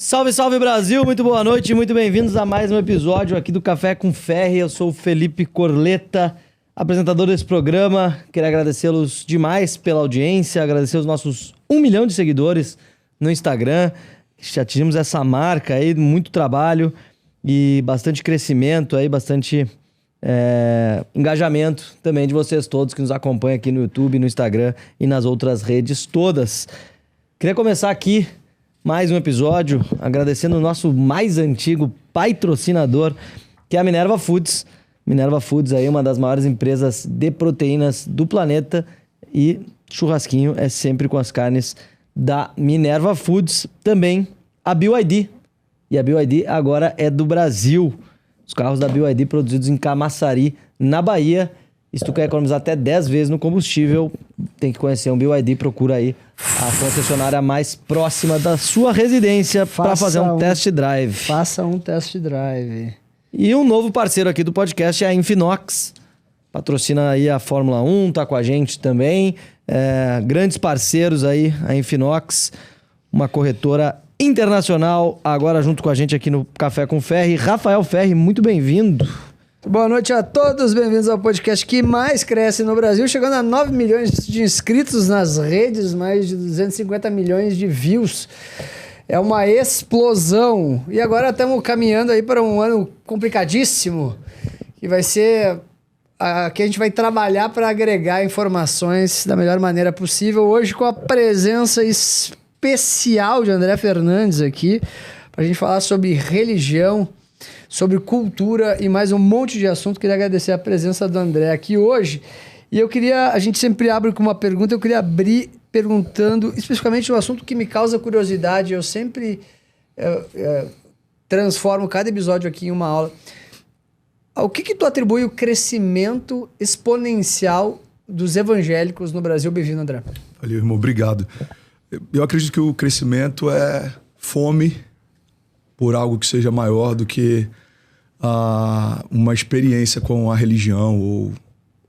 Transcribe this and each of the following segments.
Salve, salve Brasil, muito boa noite, muito bem-vindos a mais um episódio aqui do Café com Ferri. Eu sou o Felipe Corleta, apresentador desse programa. Queria agradecê-los demais pela audiência, agradecer os nossos 1 milhão de seguidores no Instagram. Já atingimos essa marca aí, muito trabalho e bastante crescimento aí, bastante engajamento também de vocês todos que nos acompanham aqui no YouTube, no Instagram e nas outras redes todas. Queria começar aqui mais um episódio, agradecendo o nosso mais antigo patrocinador, que é a Minerva Foods. Minerva Foods aí, uma das maiores empresas de proteínas do planeta, e churrasquinho é sempre com as carnes da Minerva Foods. Também a BYD, e a BYD agora é do Brasil. Os carros da BYD produzidos em Camaçari, na Bahia. E se tu quer economizar até 10 vezes no combustível, tem que conhecer um BYD, procura aí a concessionária mais próxima da sua residência para fazer um test drive. Faça um test drive. E um novo parceiro aqui do podcast é a Infinox. Patrocina aí a Fórmula 1, tá com a gente também. Grandes parceiros aí, a Infinox, uma corretora internacional, agora junto com a gente aqui no Café com Ferri. Rafael Ferri, muito bem-vindo. Boa noite a todos, bem-vindos ao podcast que mais cresce no Brasil, chegando a 9 milhões de inscritos nas redes, mais de 250 milhões de views. É uma explosão. E agora estamos caminhando aí para um ano complicadíssimo, que vai ser que a gente vai trabalhar para agregar informações da melhor maneira possível. Hoje com a presença especial de André Fernandes aqui, para a gente falar sobre religião, sobre cultura e mais um monte de assunto. Queria agradecer a presença do André aqui hoje. E a gente sempre abre com uma pergunta, eu queria abrir perguntando especificamente um assunto que me causa curiosidade. Eu sempre transformo cada episódio aqui em uma aula. Ao que tu atribui o crescimento exponencial dos evangélicos no Brasil? Bem-vindo, André. Valeu, irmão. Obrigado. Eu acredito que o crescimento é fome por algo que seja maior do que uma experiência com a religião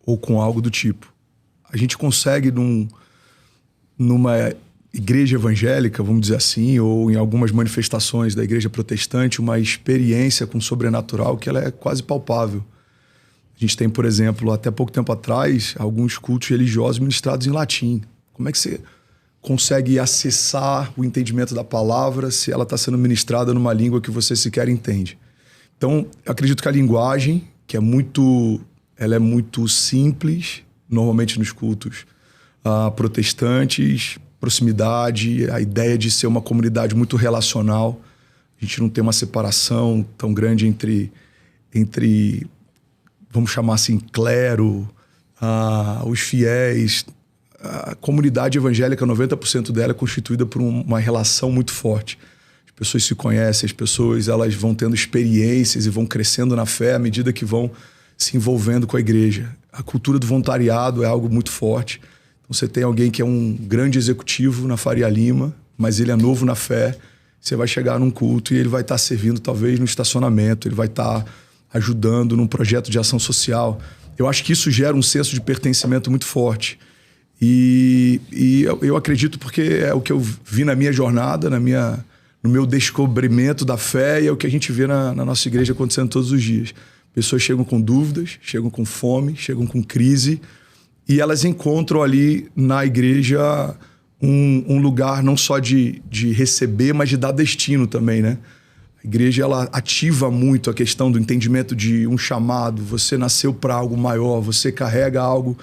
ou com algo do tipo. A gente consegue numa igreja evangélica, vamos dizer assim, ou em algumas manifestações da igreja protestante, uma experiência com o sobrenatural que ela é quase palpável. A gente tem, por exemplo, até pouco tempo atrás, alguns cultos religiosos ministrados em latim. Como é que você consegue acessar o entendimento da palavra se ela está sendo ministrada numa língua que você sequer entende? Então, eu acredito que a linguagem, ela é muito simples, normalmente nos cultos protestantes, proximidade, a ideia de ser uma comunidade muito relacional. A gente não tem uma separação tão grande entre vamos chamar assim, clero, os fiéis. A comunidade evangélica, 90% dela é constituída por uma relação muito forte. As pessoas se conhecem, as pessoas elas vão tendo experiências e vão crescendo na fé à medida que vão se envolvendo com a igreja. A cultura do voluntariado é algo muito forte. Então você tem alguém que é um grande executivo na Faria Lima, mas ele é novo na fé. Você vai chegar num culto e ele vai estar servindo talvez no estacionamento, ele vai estar ajudando num projeto de ação social. Eu acho que isso gera um senso de pertencimento muito forte. E eu acredito porque é o que eu vi na minha jornada, no meu descobrimento da fé, e é o que a gente vê na nossa igreja acontecendo todos os dias. Pessoas chegam com dúvidas, chegam com fome, chegam com crise, e elas encontram ali na igreja um lugar não só de receber, mas de dar destino também, né? A igreja, ela ativa muito a questão do entendimento de um chamado. Você nasceu para algo maior, você carrega algo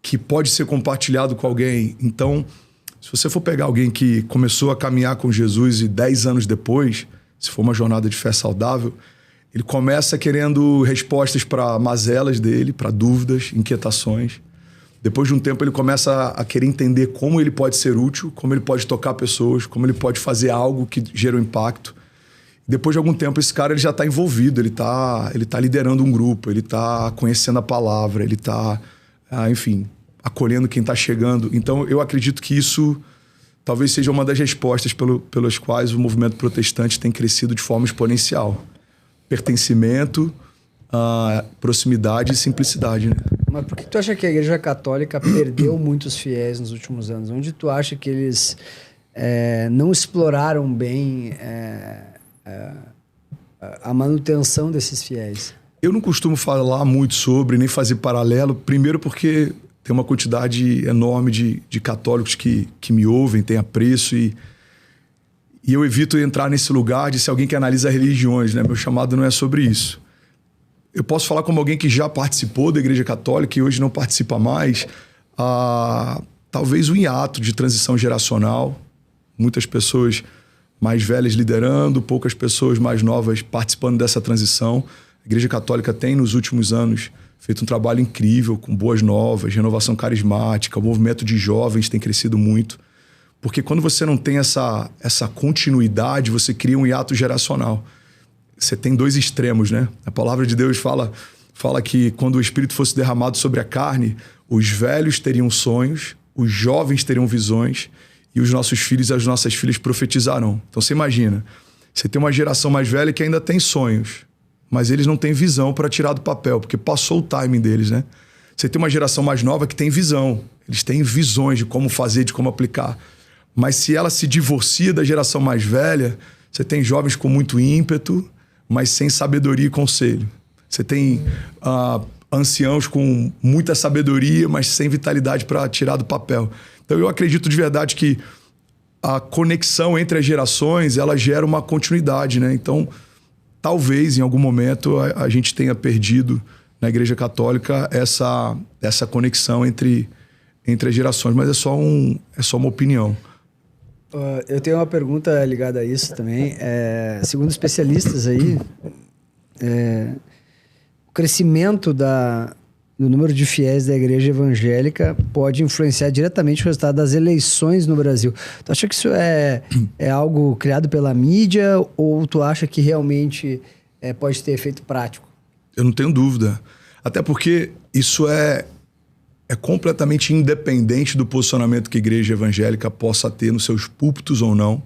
que pode ser compartilhado com alguém. Então, se você for pegar alguém que começou a caminhar com Jesus e 10 anos depois, se for uma jornada de fé saudável, ele começa querendo respostas para mazelas dele, para dúvidas, inquietações. Depois de um tempo, ele começa a querer entender como ele pode ser útil, como ele pode tocar pessoas, como ele pode fazer algo que gera um impacto. Depois de algum tempo, esse cara ele já está envolvido, ele tá liderando um grupo, ele está conhecendo a palavra, ele está enfim, acolhendo quem está chegando. Então, eu acredito que isso talvez seja uma das respostas pelas quais o movimento protestante tem crescido de forma exponencial. Pertencimento, proximidade e simplicidade, né? Mas por que tu acha que a Igreja Católica perdeu muitos fiéis nos últimos anos? Onde tu acha que eles não exploraram bem a manutenção desses fiéis? Eu não costumo falar muito sobre, nem fazer paralelo, primeiro porque tem uma quantidade enorme de católicos que me ouvem, têm apreço e eu evito entrar nesse lugar de ser alguém que analisa religiões, né? Meu chamado não é sobre isso. Eu posso falar como alguém que já participou da Igreja Católica e hoje não participa mais, talvez um hiato de transição geracional, muitas pessoas mais velhas liderando, poucas pessoas mais novas participando dessa transição. A Igreja Católica tem, nos últimos anos, feito um trabalho incrível, com boas novas, renovação carismática, o movimento de jovens tem crescido muito. Porque quando você não tem essa continuidade, você cria um hiato geracional. Você tem dois extremos, né? A palavra de Deus fala que quando o Espírito fosse derramado sobre a carne, os velhos teriam sonhos, os jovens teriam visões e os nossos filhos e as nossas filhas profetizarão. Então você imagina, você tem uma geração mais velha que ainda tem sonhos, mas eles não têm visão para tirar do papel, porque passou o timing deles, né? Você tem uma geração mais nova que tem visão. Eles têm visões de como fazer, de como aplicar. Mas se ela se divorcia da geração mais velha, você tem jovens com muito ímpeto, mas sem sabedoria e conselho. Você tem anciãos com muita sabedoria, mas sem vitalidade para tirar do papel. Então eu acredito de verdade que a conexão entre as gerações, ela gera uma continuidade, né? Então, talvez em algum momento a gente tenha perdido na Igreja Católica essa conexão entre as gerações, mas é só uma opinião. Eu tenho uma pergunta ligada a isso também. Segundo especialistas aí, o crescimento do número de fiéis da igreja evangélica pode influenciar diretamente o resultado das eleições no Brasil. Tu acha que isso é algo criado pela mídia ou tu acha que realmente pode ter efeito prático? Eu não tenho dúvida. Até porque isso é completamente independente do posicionamento que a igreja evangélica possa ter nos seus púlpitos ou não.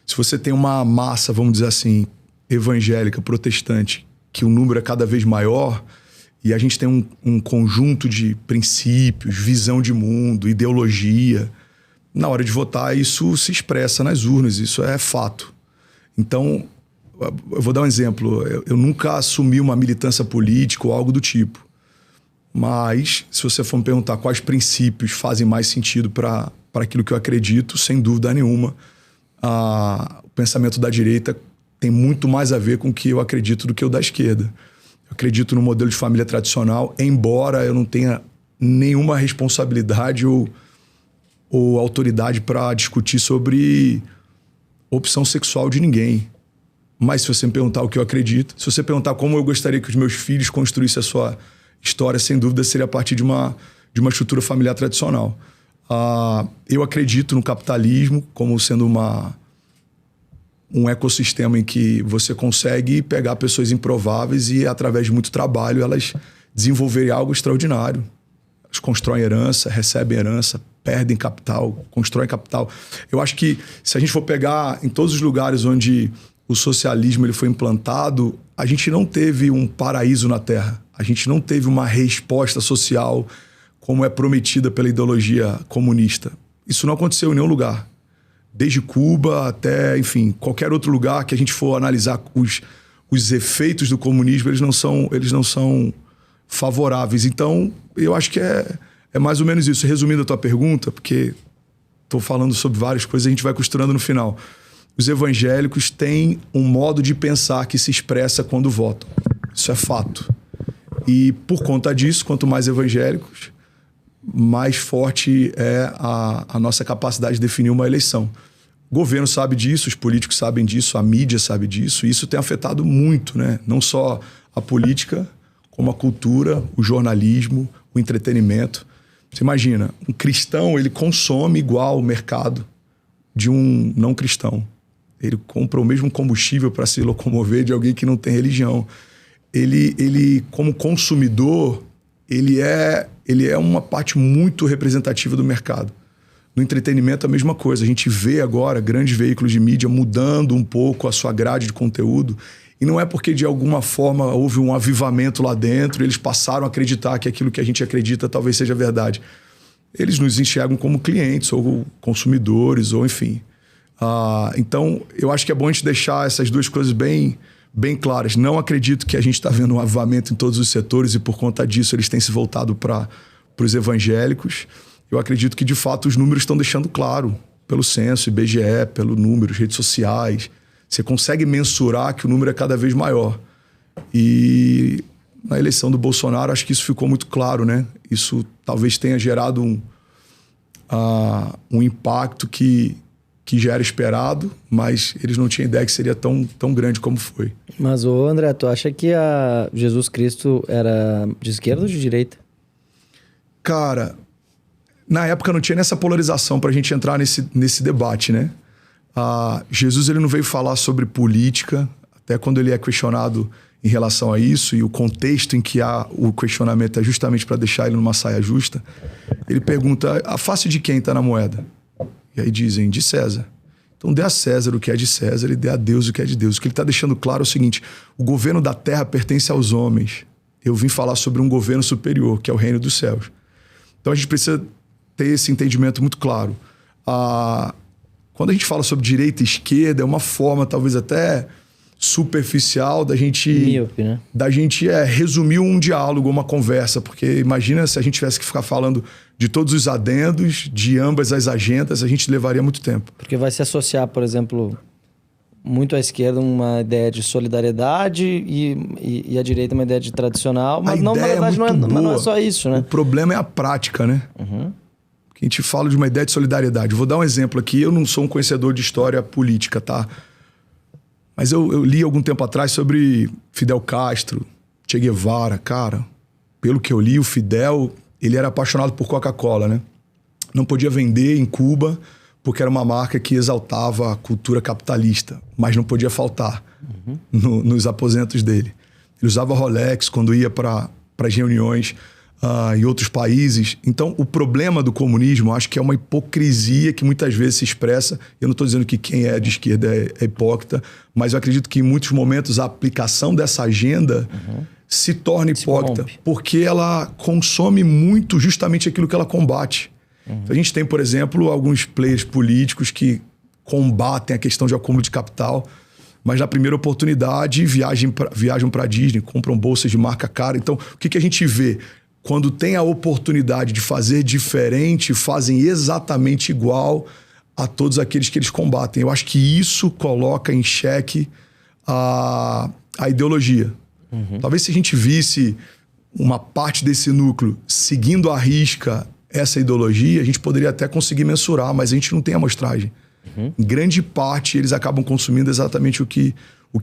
Se você tem uma massa, vamos dizer assim, evangélica, protestante, que o número é cada vez maior, e a gente tem um conjunto de princípios, visão de mundo, ideologia, na hora de votar isso se expressa nas urnas, isso é fato. Então, eu vou dar um exemplo. Eu nunca assumi uma militância política ou algo do tipo. Mas, se você for me perguntar quais princípios fazem mais sentido para aquilo que eu acredito, sem dúvida nenhuma, o pensamento da direita tem muito mais a ver com o que eu acredito do que o da esquerda. Eu acredito no modelo de família tradicional, embora eu não tenha nenhuma responsabilidade ou autoridade para discutir sobre opção sexual de ninguém. Mas se você me perguntar o que eu acredito, se você perguntar como eu gostaria que os meus filhos construíssem a sua história, sem dúvida, seria a partir de uma estrutura familiar tradicional. Eu acredito no capitalismo como sendo um ecossistema em que você consegue pegar pessoas improváveis e, através de muito trabalho, elas desenvolverem algo extraordinário. Elas constroem herança, recebem herança, perdem capital, constroem capital. Eu acho que, se a gente for pegar em todos os lugares onde o socialismo ele foi implantado, a gente não teve um paraíso na Terra. A gente não teve uma resposta social como é prometida pela ideologia comunista. Isso não aconteceu em nenhum lugar. Desde Cuba até, enfim, qualquer outro lugar que a gente for analisar os efeitos do comunismo, eles não são favoráveis. Então, eu acho que é mais ou menos isso. Resumindo a tua pergunta, porque estou falando sobre várias coisas, a gente vai costurando no final. Os evangélicos têm um modo de pensar que se expressa quando votam. Isso é fato. E por conta disso, quanto mais evangélicos, mais forte é a nossa capacidade de definir uma eleição. O governo sabe disso, os políticos sabem disso, a mídia sabe disso, e isso tem afetado muito, né? Não só a política, como a cultura, o jornalismo, o entretenimento. Você imagina, um cristão, ele consome igual o mercado de um não cristão. Ele compra o mesmo combustível para se locomover de alguém que não tem religião. Ele como consumidor, ele é uma parte muito representativa do mercado. No entretenimento, a mesma coisa. A gente vê agora grandes veículos de mídia mudando um pouco a sua grade de conteúdo. E não é porque, de alguma forma, houve um avivamento lá dentro, eles passaram a acreditar que aquilo que a gente acredita talvez seja verdade. eles nos enxergam como clientes ou consumidores, ou enfim. Então, eu acho que é bom a gente deixar essas duas coisas bem claras. Não acredito que a gente está vendo um avivamento em todos os setores e por conta disso eles têm se voltado para os evangélicos. Eu acredito que, de fato, os números estão deixando claro, pelo censo, IBGE, pelo número, redes sociais. Você consegue mensurar que o número é cada vez maior. E na eleição do Bolsonaro, acho que isso ficou muito claro, né? Isso talvez tenha gerado um impacto que já era esperado, mas eles não tinham ideia que seria tão grande como foi. Mas, André, tu acha que Jesus Cristo era de esquerda ou de direita? Cara, na época não tinha nessa polarização para a gente entrar nesse debate, né? Jesus ele não veio falar sobre política, até quando ele é questionado em relação a isso, e o contexto em que há o questionamento é justamente para deixar ele numa saia justa. Ele pergunta, a face de quem está na moeda? E aí dizem, de César. Então dê a César o que é de César e dê a Deus o que é de Deus. O que ele está deixando claro é o seguinte, o governo da terra pertence aos homens. Eu vim falar sobre um governo superior, que é o reino dos céus. Então a gente precisa ter esse entendimento muito claro. Quando a gente fala sobre direita e esquerda, é uma forma talvez até superficial da gente... Míope, né? Da gente resumir um diálogo, uma conversa, porque imagina se a gente tivesse que ficar falando de todos os adendos, de ambas as agendas, a gente levaria muito tempo. Porque vai se associar, por exemplo, muito à esquerda uma ideia de solidariedade e à direita uma ideia de tradicional, mas não, na verdade não é só isso, né? O problema é a prática, né? Uhum. A gente fala de uma ideia de solidariedade. Vou dar um exemplo aqui, eu não sou um conhecedor de história política, tá? Mas eu li algum tempo atrás sobre Fidel Castro, Che Guevara. Cara, pelo que eu li, o Fidel, ele era apaixonado por Coca-Cola, né? Não podia vender em Cuba porque era uma marca que exaltava a cultura capitalista, mas não podia faltar nos aposentos dele. Ele usava Rolex quando ia para as reuniões em outros países. Então, o problema do comunismo, acho que é uma hipocrisia que muitas vezes se expressa. Eu não estou dizendo que quem é de esquerda é hipócrita, mas eu acredito que em muitos momentos a aplicação dessa agenda se torna hipócrita, porque ela consome muito justamente aquilo que ela combate. A gente tem, por exemplo, alguns players políticos que combatem a questão de acúmulo de capital, mas na primeira oportunidade viajam para a Disney, compram bolsas de marca cara. Então, o que a gente vê? Quando tem a oportunidade de fazer diferente, fazem exatamente igual a todos aqueles que eles combatem. Eu acho que isso coloca em xeque a ideologia. Talvez se a gente visse uma parte desse núcleo seguindo à risca essa ideologia, a gente poderia até conseguir mensurar, mas a gente não tem amostragem. Em grande parte, eles acabam consumindo exatamente o que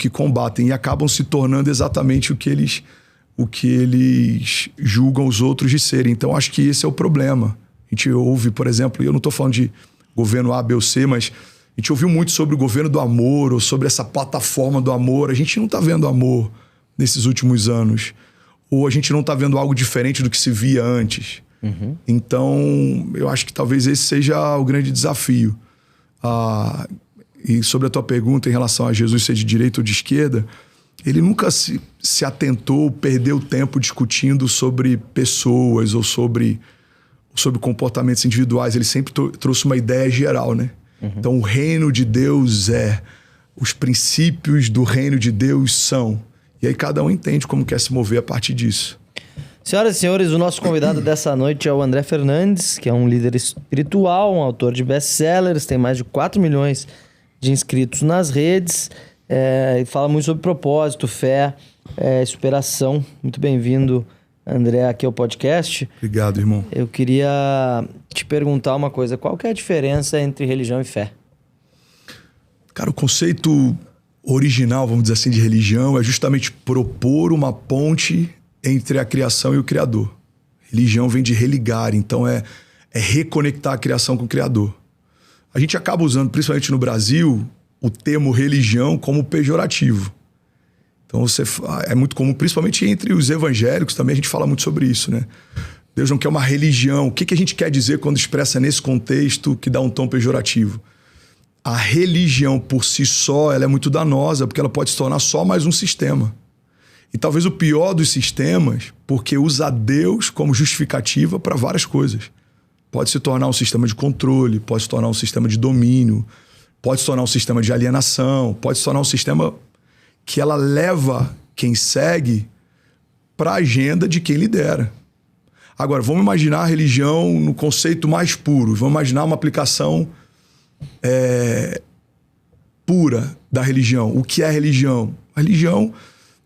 combatem e acabam se tornando exatamente o que eles julgam os outros de serem. Então, acho que esse é o problema. A gente ouve, por exemplo, eu não estou falando de governo A, B ou C, mas a gente ouviu muito sobre o governo do amor ou sobre essa plataforma do amor. A gente não está vendo amor nesses últimos anos. Ou a gente não está vendo algo diferente do que se via antes. Então, eu acho que talvez esse seja o grande desafio. E sobre a tua pergunta em relação a Jesus ser de direita ou de esquerda, ele nunca se atentou, perdeu tempo discutindo sobre pessoas ou sobre comportamentos individuais. Ele sempre trouxe uma ideia geral, né? Então, o reino de Deus os princípios do reino de Deus são. E aí cada um entende como quer se mover a partir disso. Senhoras e senhores, o nosso convidado dessa noite é o André Fernandes, que é um líder espiritual, um autor de best-sellers, tem mais de 4 milhões de inscritos nas redes, e fala muito sobre propósito, fé, superação. Muito bem-vindo, André, aqui ao podcast. Obrigado, irmão. Eu queria te perguntar uma coisa, qual que é a diferença entre religião e fé? Cara, o conceito original, vamos dizer assim, de religião é justamente propor uma ponte entre a criação e o Criador. Religião vem de religar, então é reconectar a criação com o Criador. A gente acaba usando, principalmente no Brasil, o termo religião como pejorativo. Então é muito comum, principalmente entre os evangélicos também, a gente fala muito sobre isso, né? Deus não quer uma religião. O que a gente quer dizer quando expressa nesse contexto que dá um tom pejorativo? A religião por si só, ela é muito danosa, porque ela pode se tornar só mais um sistema. E talvez o pior dos sistemas, porque usa Deus como justificativa para várias coisas. pode se tornar um sistema de controle, pode se tornar um sistema de domínio, pode se tornar um sistema de alienação, pode se tornar um sistema que ela leva quem segue para a agenda de quem lidera. Agora, vamos imaginar a religião no conceito mais puro. Vamos imaginar uma aplicação pura da religião. O que é a religião? A religião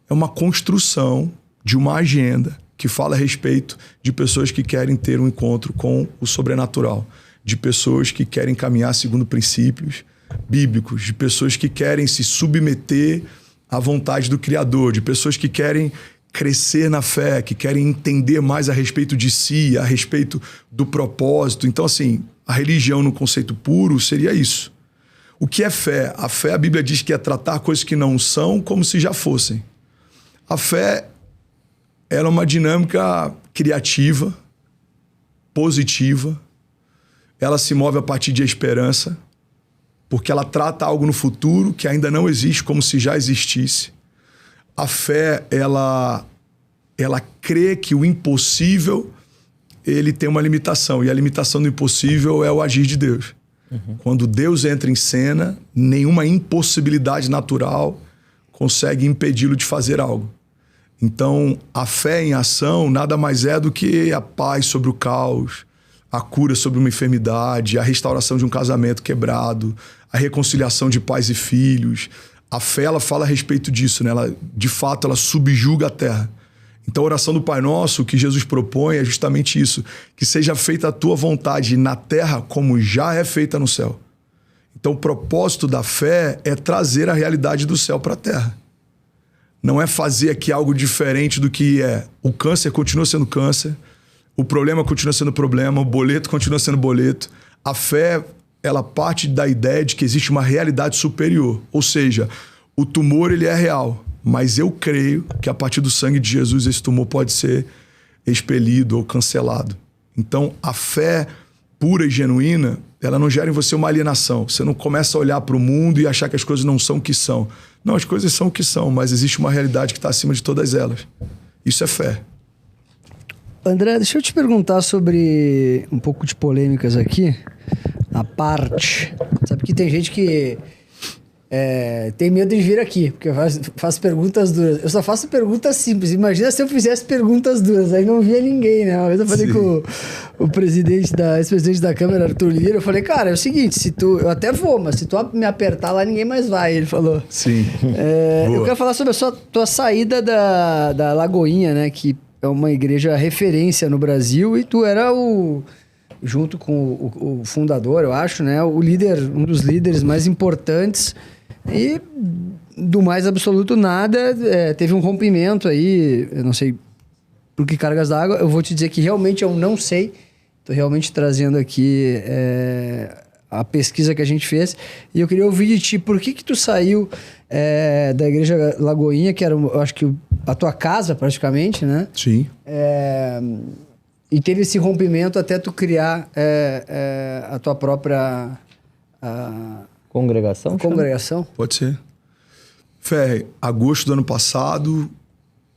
é uma construção de uma agenda que fala a respeito de pessoas que querem ter um encontro com o sobrenatural, de pessoas que querem caminhar segundo princípios bíblicos, de pessoas que querem se submeter à vontade do Criador, de pessoas que querem crescer na fé, que querem entender mais a respeito de si, a respeito do propósito. Então, assim, a religião no conceito puro seria isso. O que é fé? A fé, a Bíblia diz que é tratar coisas que não são como se já fossem. A fé, ela é uma dinâmica criativa, positiva. Ela se move a partir de esperança, porque ela trata algo no futuro que ainda não existe como se já existisse. A fé, ela crê que o impossível, ele tem uma limitação. E a limitação do impossível é o agir de Deus. Uhum. Quando Deus entra em cena, nenhuma impossibilidade natural consegue impedi-lo de fazer algo. Então, a fé em ação nada mais é do que a paz sobre o caos, a cura sobre uma enfermidade, a restauração de um casamento quebrado, a reconciliação de pais e filhos. A fé, ela fala a respeito disso, né? Ela, de fato, ela subjuga a terra. Então, a oração do Pai Nosso, o que Jesus propõe é justamente isso, que seja feita a tua vontade na terra como já é feita no céu. Então, o propósito da fé é trazer a realidade do céu para a terra. Não é fazer aqui algo diferente do que é. O câncer continua sendo câncer, o problema continua sendo problema, o boleto continua sendo boleto. A fé, ela parte da ideia de que existe uma realidade superior. Ou seja, o tumor, ele é real, mas eu creio que a partir do sangue de Jesus esse tumor pode ser expelido ou cancelado. Então, a fé pura e genuína, ela não gera em você uma alienação. Você não começa a olhar para o mundo e achar que as coisas não são o que são. Não, as coisas são o que são, mas existe uma realidade que está acima de todas elas. Isso é fé. André, deixa eu te perguntar sobre um pouco de polêmicas aqui. A parte. Sabe que tem gente que tem medo de vir aqui, porque eu faço perguntas duras. Eu só faço perguntas simples. Imagina se eu fizesse perguntas duras, aí não via ninguém, né? Uma vez eu falei com o ex-presidente da Câmara, Arthur Lira, eu falei, cara, é o seguinte, eu até vou, mas se tu me apertar lá, ninguém mais vai. Ele falou. Sim. Eu quero falar sobre a tua saída da Lagoinha, né? Que é uma igreja referência no Brasil, e tu era junto com o fundador, eu acho, né? O líder, um dos líderes mais importantes. E do mais absoluto nada, teve um rompimento aí, eu não sei por que cargas d'água, eu vou te dizer que realmente eu não sei, estou realmente trazendo aqui a pesquisa que a gente fez, e eu queria ouvir de ti, por que tu saiu da Igreja Lagoinha, que era, eu acho que a tua casa praticamente, né? Sim. E teve esse rompimento até tu criar a tua própria... Congregação? Congregação? Pode ser. Fé, agosto do ano passado,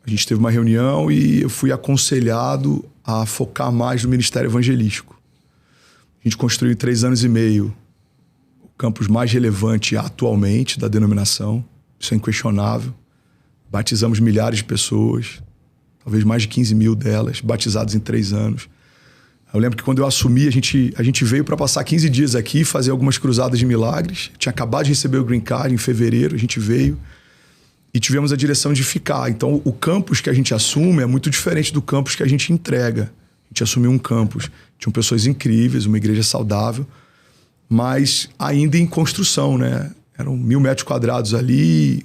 a gente teve uma reunião e eu fui aconselhado a focar mais no ministério evangelístico. A gente construiu em 3 anos e meio o campus mais relevante atualmente da denominação. Isso é inquestionável. Batizamos milhares de pessoas, talvez mais de 15 mil delas, batizadas em 3 anos. Eu lembro que quando eu assumi, a gente veio para passar 15 dias aqui, fazer algumas cruzadas de milagres. Tinha acabado de receber o Green Card em fevereiro, a gente veio e tivemos a direção de ficar. Então, o campus que a gente assume é muito diferente do campus que a gente entrega. A gente assumiu um campus, tinham pessoas incríveis, uma igreja saudável, mas ainda em construção, né? Eram 1.000 metros quadrados ali,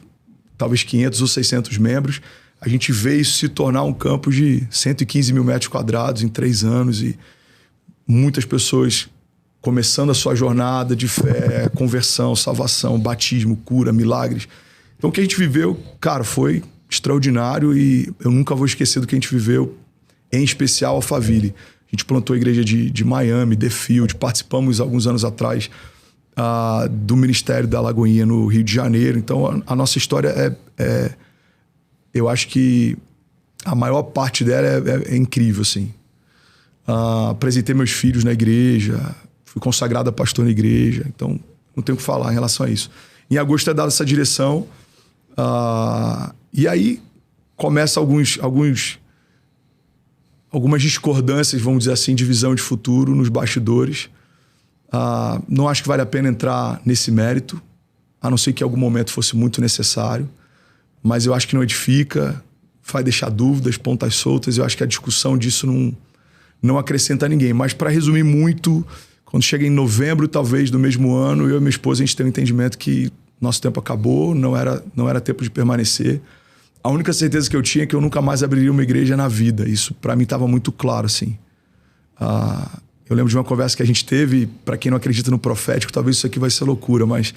talvez 500 ou 600 membros. A gente veio se tornar um campus de 115 mil metros quadrados em 3 anos e muitas pessoas começando a sua jornada de fé, conversão, salvação, batismo, cura, milagres. Então o que a gente viveu, cara, foi extraordinário e eu nunca vou esquecer do que a gente viveu, em especial Alphaville. A gente plantou a igreja de Miami, The Field, participamos alguns anos atrás do Ministério da Lagoinha no Rio de Janeiro. Então a nossa história eu acho que a maior parte dela é incrível, assim. apresentei meus filhos na igreja, fui consagrado a pastor na igreja, então não tenho o que falar em relação a isso. Em agosto é dada essa direção, e aí começa algumas discordâncias, vamos dizer assim, de visão de futuro nos bastidores. Não acho que vale a pena entrar nesse mérito, a não ser que em algum momento fosse muito necessário, mas eu acho que não edifica, vai deixar dúvidas, pontas soltas. Eu acho que a discussão disso não acrescenta a ninguém. Mas para resumir muito, quando chega em novembro, talvez, do mesmo ano, eu e minha esposa, a gente tem um entendimento que nosso tempo acabou, não era tempo de permanecer. A única certeza que eu tinha é que eu nunca mais abriria uma igreja na vida. Isso para mim estava muito claro, assim. Eu lembro de uma conversa que a gente teve, para quem não acredita no profético, talvez isso aqui vai ser loucura, mas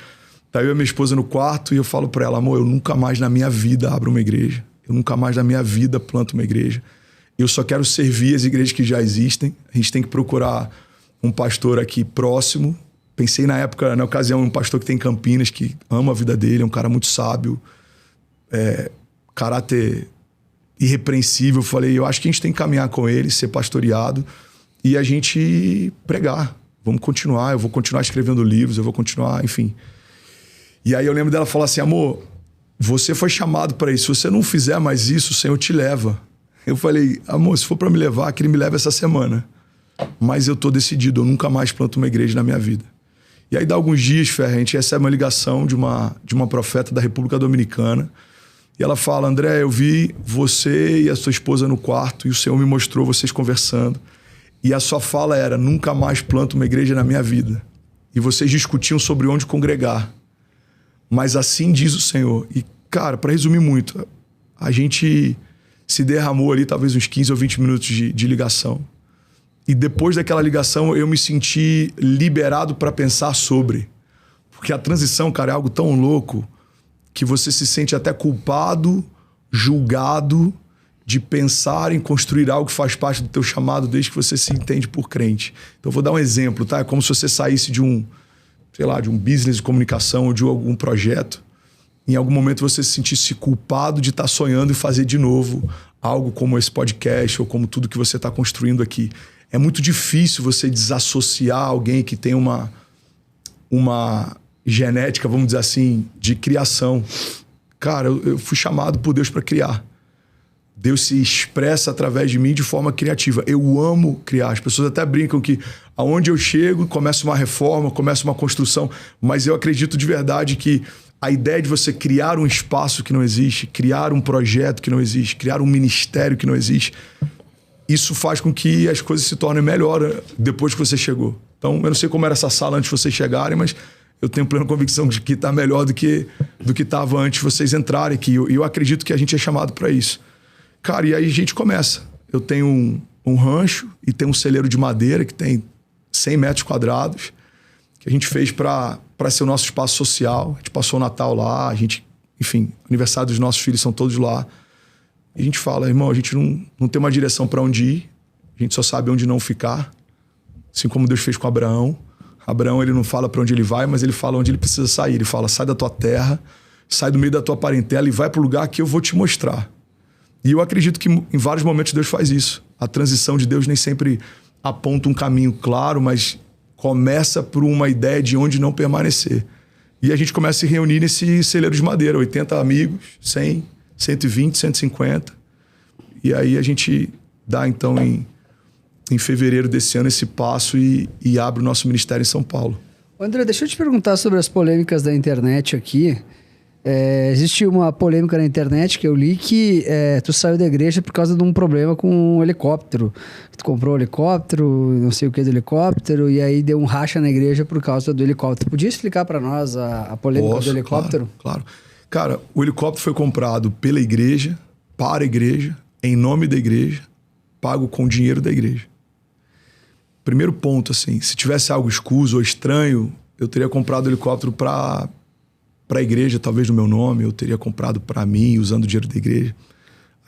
tá eu e minha esposa no quarto e eu falo para ela, amor, eu nunca mais na minha vida abro uma igreja. Eu nunca mais na minha vida planto uma igreja. Eu só quero servir as igrejas que já existem. A gente tem que procurar um pastor aqui próximo. Pensei na época, na ocasião, um pastor que tem em Campinas, que ama a vida dele, é um cara muito sábio, caráter irrepreensível. Falei, eu acho que a gente tem que caminhar com ele, ser pastoreado e a gente pregar. Vamos continuar, eu vou continuar escrevendo livros, eu vou continuar, enfim. E aí eu lembro dela falar assim, amor, você foi chamado para isso, se você não fizer mais isso, o Senhor te leva. Eu falei, amor, se for para me levar, que ele me leve essa semana. Mas eu tô decidido, eu nunca mais planto uma igreja na minha vida. E aí dá alguns dias, Ferre, a gente recebe uma ligação de uma profeta da República Dominicana. E ela fala, André, eu vi você e a sua esposa no quarto e o Senhor me mostrou vocês conversando. E a sua fala era, nunca mais planto uma igreja na minha vida. E vocês discutiam sobre onde congregar. Mas assim diz o Senhor. E, cara, para resumir muito, a gente se derramou ali talvez uns 15 ou 20 minutos de ligação. E depois daquela ligação eu me senti liberado para pensar sobre. Porque a transição, cara, é algo tão louco que você se sente até culpado, julgado de pensar em construir algo que faz parte do teu chamado desde que você se entende por crente. Então eu vou dar um exemplo, tá? É como se você saísse de um business de comunicação ou de algum projeto. Em algum momento você se sentisse culpado de estar sonhando e fazer de novo algo como esse podcast ou como tudo que você está construindo aqui. É muito difícil você desassociar alguém que tem uma genética, vamos dizer assim, de criação. Cara, eu fui chamado por Deus para criar. Deus se expressa através de mim de forma criativa. Eu amo criar. As pessoas até brincam que aonde eu chego, começa uma reforma, começa uma construção. Mas eu acredito de verdade que a ideia de você criar um espaço que não existe, criar um projeto que não existe, criar um ministério que não existe, isso faz com que as coisas se tornem melhor depois que você chegou. Então, eu não sei como era essa sala antes de vocês chegarem, mas eu tenho plena convicção de que está melhor do que estava antes de vocês entrarem aqui. E eu acredito que a gente é chamado para isso. Cara, e aí a gente começa. Eu tenho um rancho e tenho um celeiro de madeira que tem 100 metros quadrados, que a gente fez para ser o nosso espaço social. A gente passou o Natal lá, enfim, aniversário dos nossos filhos são todos lá. E a gente fala, irmão, a gente não tem uma direção para onde ir, a gente só sabe onde não ficar. Assim como Deus fez com Abraão. Abraão, ele não fala para onde ele vai, mas ele fala onde ele precisa sair. Ele fala, sai da tua terra, sai do meio da tua parentela e vai para o lugar que eu vou te mostrar. E eu acredito que em vários momentos Deus faz isso. A transição de Deus nem sempre aponta um caminho claro, mas começa por uma ideia de onde não permanecer. E a gente começa a se reunir nesse celeiro de madeira, 80 amigos, 100, 120, 150. E aí a gente dá então em fevereiro desse ano esse passo e abre o nosso ministério em São Paulo. André, deixa eu te perguntar sobre as polêmicas da internet aqui. Existe uma polêmica na internet que eu li que tu saiu da igreja por causa de um problema com um helicóptero. Tu comprou um helicóptero, não sei o que do helicóptero, e aí deu um racha na igreja por causa do helicóptero. Podia explicar para nós a polêmica do helicóptero? Claro. Cara, o helicóptero foi comprado pela igreja, para a igreja, em nome da igreja, pago com dinheiro da igreja. Primeiro ponto, assim, se tivesse algo escuso ou estranho, eu teria comprado o helicóptero para a igreja, talvez no meu nome, eu teria comprado para mim, usando o dinheiro da igreja.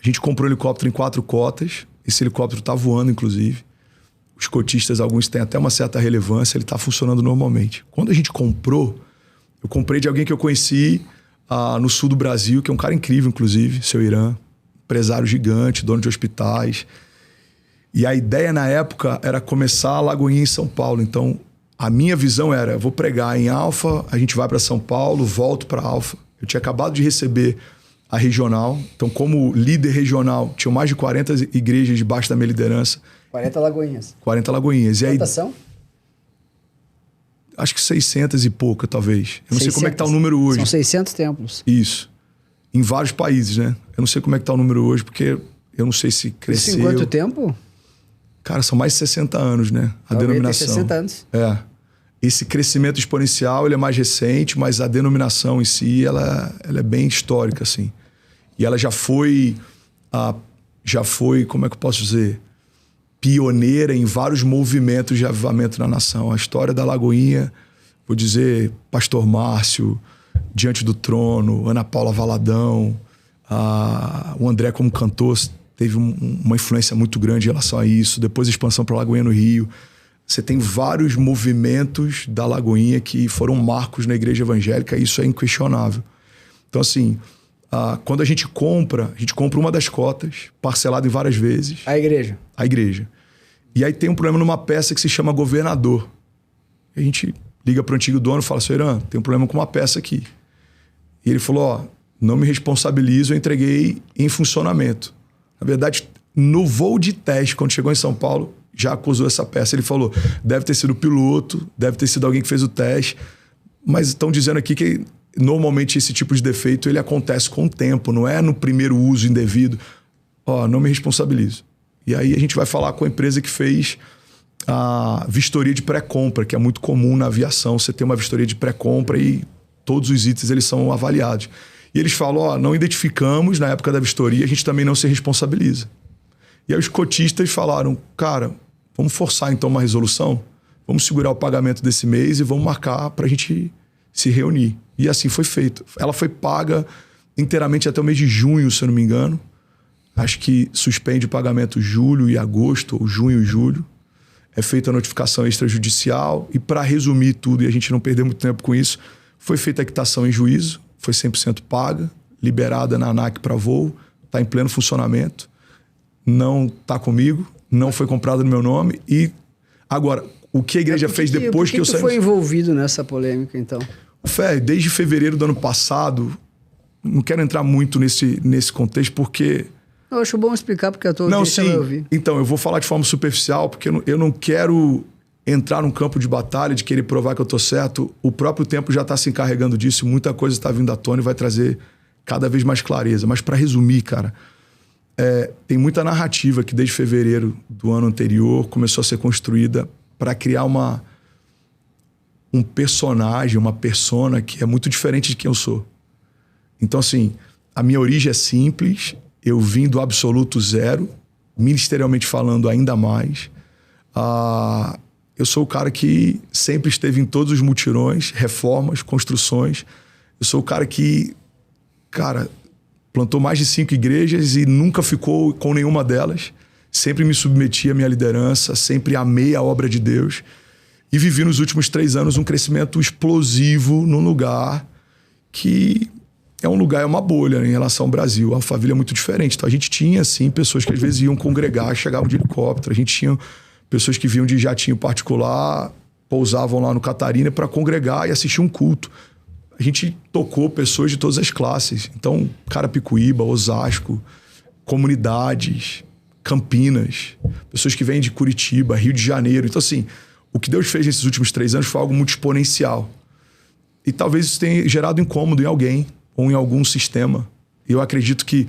A gente comprou um helicóptero em 4 cotas, esse helicóptero está voando, inclusive. Os cotistas, alguns têm até uma certa relevância, ele está funcionando normalmente. Quando a gente comprou, eu comprei de alguém que eu conheci no sul do Brasil, que é um cara incrível, inclusive, seu Irã, empresário gigante, dono de hospitais. E a ideia na época era começar a Lagoinha em São Paulo. Então, a minha visão era, eu vou pregar em Alfa, a gente vai para São Paulo, volto para Alfa. Eu tinha acabado de receber a regional. Então, como líder regional, tinham mais de 40 igrejas debaixo da minha liderança. 40 Lagoinhas. 40 Lagoinhas. E aí, Quantas são? acho que 600 e pouca, talvez. Eu não sei como é que tá o número hoje. São 600 templos. Isso. Em vários países, né? Eu não sei como é que tá o número hoje, porque eu não sei se cresceu. Isso em quanto tempo? Cara, são mais de 60 anos, né? A denominação. 60 anos. É. Esse crescimento exponencial, ele é mais recente, mas a denominação em si, ela é bem histórica, assim. E ela já foi, como é que eu posso dizer? Pioneira em vários movimentos de avivamento na nação. A história da Lagoinha, vou dizer, Pastor Márcio, Diante do Trono, Ana Paula Valadão, o André como cantor teve uma influência muito grande em relação a isso. Depois a expansão para a Lagoinha no Rio. Você tem vários movimentos da Lagoinha que foram marcos na igreja evangélica, e isso é inquestionável. Então, assim, quando a gente compra uma das cotas, parcelado em várias vezes. A igreja. A igreja. E aí tem um problema numa peça que se chama Governador. E a gente liga para o antigo dono e fala, seu Irã, tem um problema com uma peça aqui. E ele falou, não me responsabilizo, eu entreguei em funcionamento. Na verdade, no voo de teste, quando chegou em São Paulo, já acusou essa peça. Ele falou, deve ter sido o piloto, deve ter sido alguém que fez o teste, mas estão dizendo aqui que normalmente esse tipo de defeito ele acontece com o tempo, não é no primeiro uso indevido. Não me responsabilizo. E aí a gente vai falar com a empresa que fez a vistoria de pré-compra, que é muito comum na aviação, você tem uma vistoria de pré-compra e todos os itens eles são avaliados. E eles falam, não identificamos na época da vistoria, a gente também não se responsabiliza. E aí os cotistas falaram, cara, vamos forçar então uma resolução, vamos segurar o pagamento desse mês e vamos marcar para a gente se reunir. E assim foi feito. Ela foi paga inteiramente até o mês de junho, se eu não me engano. Acho que suspende o pagamento julho e agosto, ou junho e julho. É feita a notificação extrajudicial e, para resumir tudo, e a gente não perder muito tempo com isso, foi feita a quitação em juízo, foi 100% paga, liberada na ANAC para voo, está em pleno funcionamento, não está comigo, não foi comprada no meu nome. E agora, o que a igreja fez depois que eu saí... Por que foi envolvido nessa polêmica, então? Fé, desde fevereiro do ano passado, não quero entrar muito nesse contexto, porque... Eu acho bom explicar, porque eu vai ouvir. Então, eu vou falar de forma superficial, porque eu não quero entrar num campo de batalha, de querer provar que eu tô certo. O próprio tempo já está se encarregando disso, muita coisa está vindo à tona e vai trazer cada vez mais clareza. Mas para resumir, cara, tem muita narrativa que desde fevereiro do ano anterior começou a ser construída para criar um personagem, uma persona que é muito diferente de quem eu sou. Então, assim, a minha origem é simples, eu vim do absoluto zero, ministerialmente falando ainda mais. Eu sou o cara que sempre esteve em todos os mutirões, reformas, construções. Eu sou o cara que, plantou mais de 5 igrejas e nunca ficou com nenhuma delas. Sempre me submeti à minha liderança, sempre amei a obra de Deus. E vivi nos últimos 3 anos um crescimento explosivo num lugar que é uma bolha em relação ao Brasil. A Alphaville é muito diferente. Então a gente tinha, assim, pessoas que às vezes iam congregar, chegavam de helicóptero. A gente tinha pessoas que vinham de jatinho particular, pousavam lá no Catarina para congregar e assistir um culto. A gente tocou pessoas de todas as classes. Então, Carapicuíba, Osasco, comunidades, Campinas, pessoas que vêm de Curitiba, Rio de Janeiro. Então, assim, o que Deus fez nesses últimos 3 anos foi algo muito exponencial. E talvez isso tenha gerado incômodo em alguém ou em algum sistema. Eu acredito que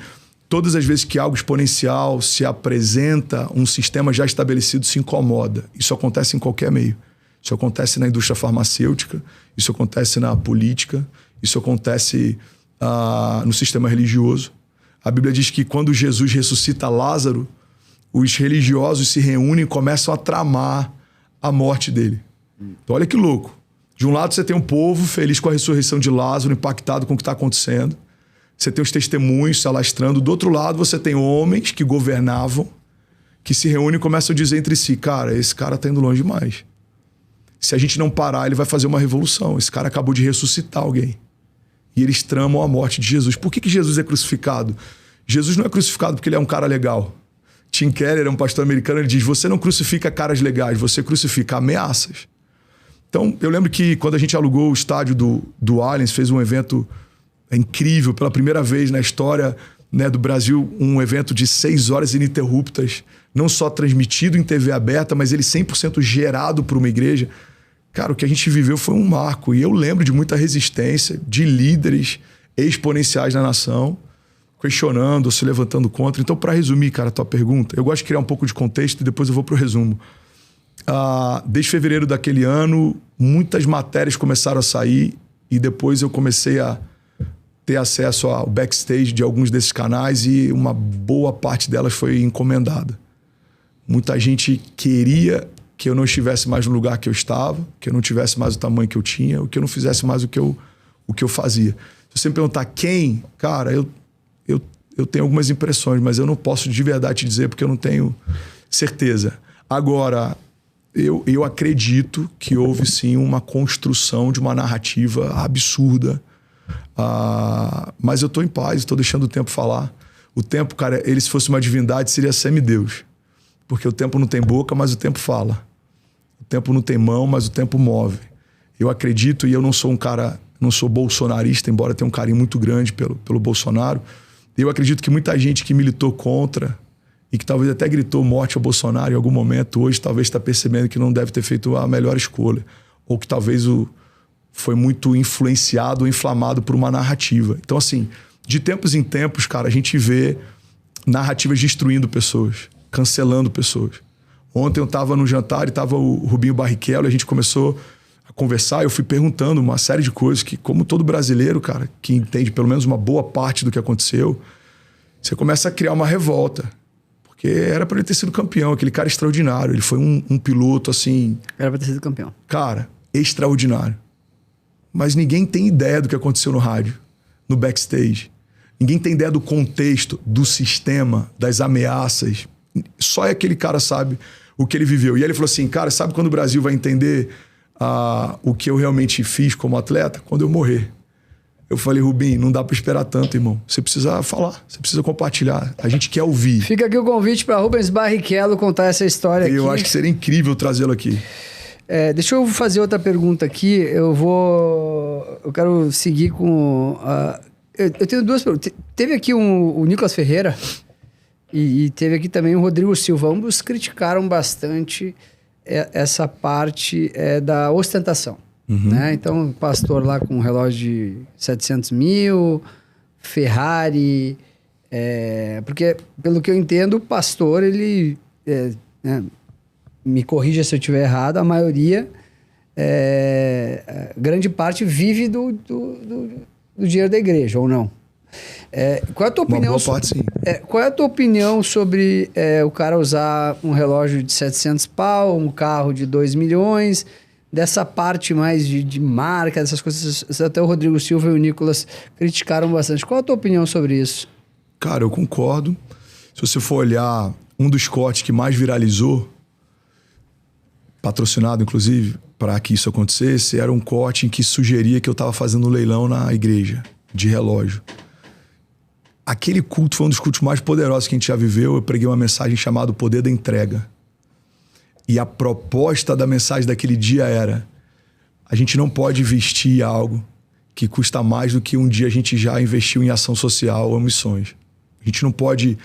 todas as vezes que algo exponencial se apresenta, um sistema já estabelecido se incomoda. Isso acontece em qualquer meio. Isso acontece na indústria farmacêutica, isso acontece na política, isso acontece no sistema religioso. A Bíblia diz que quando Jesus ressuscita Lázaro, os religiosos se reúnem e começam a tramar a morte dele. Então olha que louco. De um lado você tem um povo feliz com a ressurreição de Lázaro, impactado com o que está acontecendo. Você tem os testemunhos se alastrando. Do outro lado você tem homens que governavam, que se reúnem e começam a dizer entre si, esse cara está indo longe demais. Se a gente não parar, ele vai fazer uma revolução. Esse cara acabou de ressuscitar alguém. E eles tramam a morte de Jesus. Por que Jesus é crucificado? Jesus não é crucificado porque ele é um cara legal. Tim Keller é um pastor americano, ele diz, você não crucifica caras legais, você crucifica ameaças. Então, eu lembro que quando a gente alugou o estádio do Allianz, fez um evento incrível, pela primeira vez na história, né, do Brasil, um evento de 6 horas ininterruptas, não só transmitido em TV aberta, mas ele 100% gerado por uma igreja. Cara, o que a gente viveu foi um marco. E eu lembro de muita resistência, de líderes exponenciais na nação, questionando, se levantando contra. Então, para resumir, cara, a tua pergunta, eu gosto de criar um pouco de contexto e depois eu vou pro resumo. Desde fevereiro daquele ano, muitas matérias começaram a sair e depois eu comecei a ter acesso ao backstage de alguns desses canais e uma boa parte delas foi encomendada. Muita gente queria que eu não estivesse mais no lugar que eu estava, que eu não tivesse mais o tamanho que eu tinha, ou que eu não fizesse mais o que eu fazia. Se você me perguntar quem, cara, eu tenho algumas impressões, mas eu não posso de verdade te dizer porque eu não tenho certeza. Agora, eu acredito que houve sim uma construção de uma narrativa absurda, mas eu estou em paz, estou deixando o tempo falar. O tempo, cara, ele se fosse uma divindade seria semideus, porque o tempo não tem boca, mas o tempo fala. O tempo não tem mão, mas o tempo move. Eu acredito, e eu não sou um cara, não sou bolsonarista, embora tenha um carinho muito grande pelo Bolsonaro. Eu acredito que muita gente que militou contra e que talvez até gritou morte ao Bolsonaro em algum momento, hoje talvez está percebendo que não deve ter feito a melhor escolha. Ou que talvez foi muito influenciado ou inflamado por uma narrativa. Então, assim, de tempos em tempos, cara, a gente vê narrativas destruindo pessoas, cancelando pessoas. Ontem eu estava no jantar e estava o Rubinho Barrichello, e a gente começou a conversar, eu fui perguntando uma série de coisas que, como todo brasileiro, cara, que entende pelo menos uma boa parte do que aconteceu, você começa a criar uma revolta. Porque era para ele ter sido campeão, aquele cara extraordinário. Ele foi um piloto, assim... Era para ter sido campeão. Cara, extraordinário. Mas ninguém tem ideia do que aconteceu no rádio, no backstage. Ninguém tem ideia do contexto, do sistema, das ameaças. Só aquele cara sabe o que ele viveu. E aí ele falou assim, cara, sabe quando o Brasil vai entender o que eu realmente fiz como atleta? Quando eu morrer. Eu falei, Rubinho, não dá pra esperar tanto, irmão. Você precisa falar, você precisa compartilhar. A gente quer ouvir. Fica aqui o convite para Rubens Barrichello contar essa história aqui. Eu acho que seria incrível trazê-lo aqui. Deixa eu fazer outra pergunta aqui. Eu quero seguir com... eu tenho duas perguntas. Teve aqui o Nicolas Ferreira e teve aqui também o Rodrigo Silva. Ambos criticaram bastante essa parte da ostentação. Uhum. Né? Então, pastor lá com um relógio de 700 mil, Ferrari... porque, pelo que eu entendo, o pastor, ele... me corrija se eu estiver errado, a maioria, grande parte vive do dinheiro da igreja, ou não? Qual é a tua opinião? Uma boa parte, sim. Qual é a tua opinião sobre o cara usar um relógio de 700 pau, um carro de 2 milhões, dessa parte mais de marca, dessas coisas? Até o Rodrigo Silva e o Nicolas criticaram bastante. Qual é a tua opinião sobre isso? Cara, eu concordo. Se você for olhar um dos cortes que mais viralizou, patrocinado, inclusive, para que isso acontecesse, era um corte em que sugeria que eu estava fazendo um leilão na igreja de relógio. Aquele culto foi um dos cultos mais poderosos que a gente já viveu. Eu preguei uma mensagem chamada O Poder da Entrega. E a proposta da mensagem daquele dia era: a gente não pode investir algo que custa mais do que um dia a gente já investiu em ação social ou missões. A gente não pode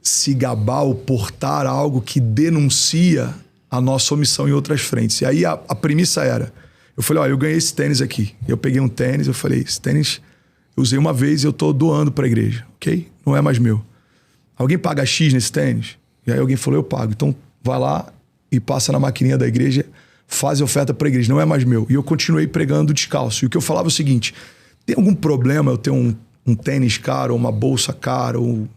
se gabar ou portar algo que denuncia a nossa omissão em outras frentes. E aí a premissa era, eu falei, olha, eu ganhei esse tênis aqui. Eu peguei um tênis, eu falei, esse tênis eu usei uma vez e eu tô doando para a igreja, ok? Não é mais meu. Alguém paga X nesse tênis? E aí alguém falou, eu pago. Então vai lá e passa na maquininha da igreja, faz a oferta para a igreja, não é mais meu. E eu continuei pregando descalço. E o que eu falava é o seguinte, tem algum problema eu ter um tênis caro, ou uma bolsa cara, ou...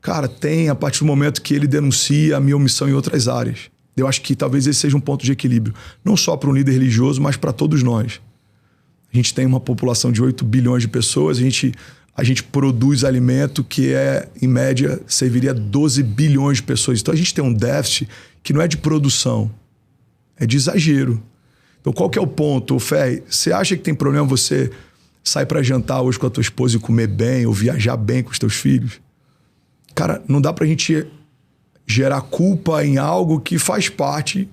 Cara, tem, a partir do momento que ele denuncia a minha omissão em outras áreas. Eu acho que talvez esse seja um ponto de equilíbrio. Não só para um líder religioso, mas para todos nós. A gente tem uma população de 8 bilhões de pessoas, a gente produz alimento que em média, serviria 12 bilhões de pessoas. Então a gente tem um déficit que não é de produção, é de exagero. Então qual que é o ponto, Ferri? Você acha que tem problema você sair para jantar hoje com a tua esposa e comer bem, ou viajar bem com os teus filhos? Cara, não dá pra gente gerar culpa em algo que faz parte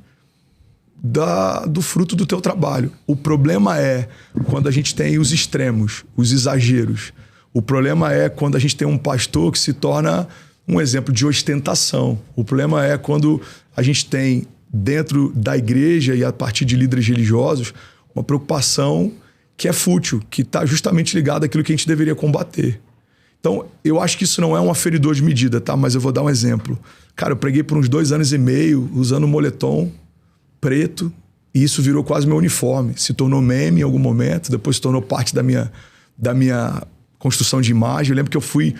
do fruto do teu trabalho. O problema é quando a gente tem os extremos, os exageros. O problema é quando a gente tem um pastor que se torna um exemplo de ostentação. O problema é quando a gente tem dentro da igreja e a partir de líderes religiosos uma preocupação que é fútil, que está justamente ligada àquilo que a gente deveria combater. Então, eu acho que isso não é um aferidor de medida, tá? Mas eu vou dar um exemplo. Cara, eu preguei por uns 2 anos e meio usando um moletom preto e isso virou quase meu uniforme. Se tornou meme em algum momento, depois se tornou parte da minha construção de imagem. Eu lembro que eu fui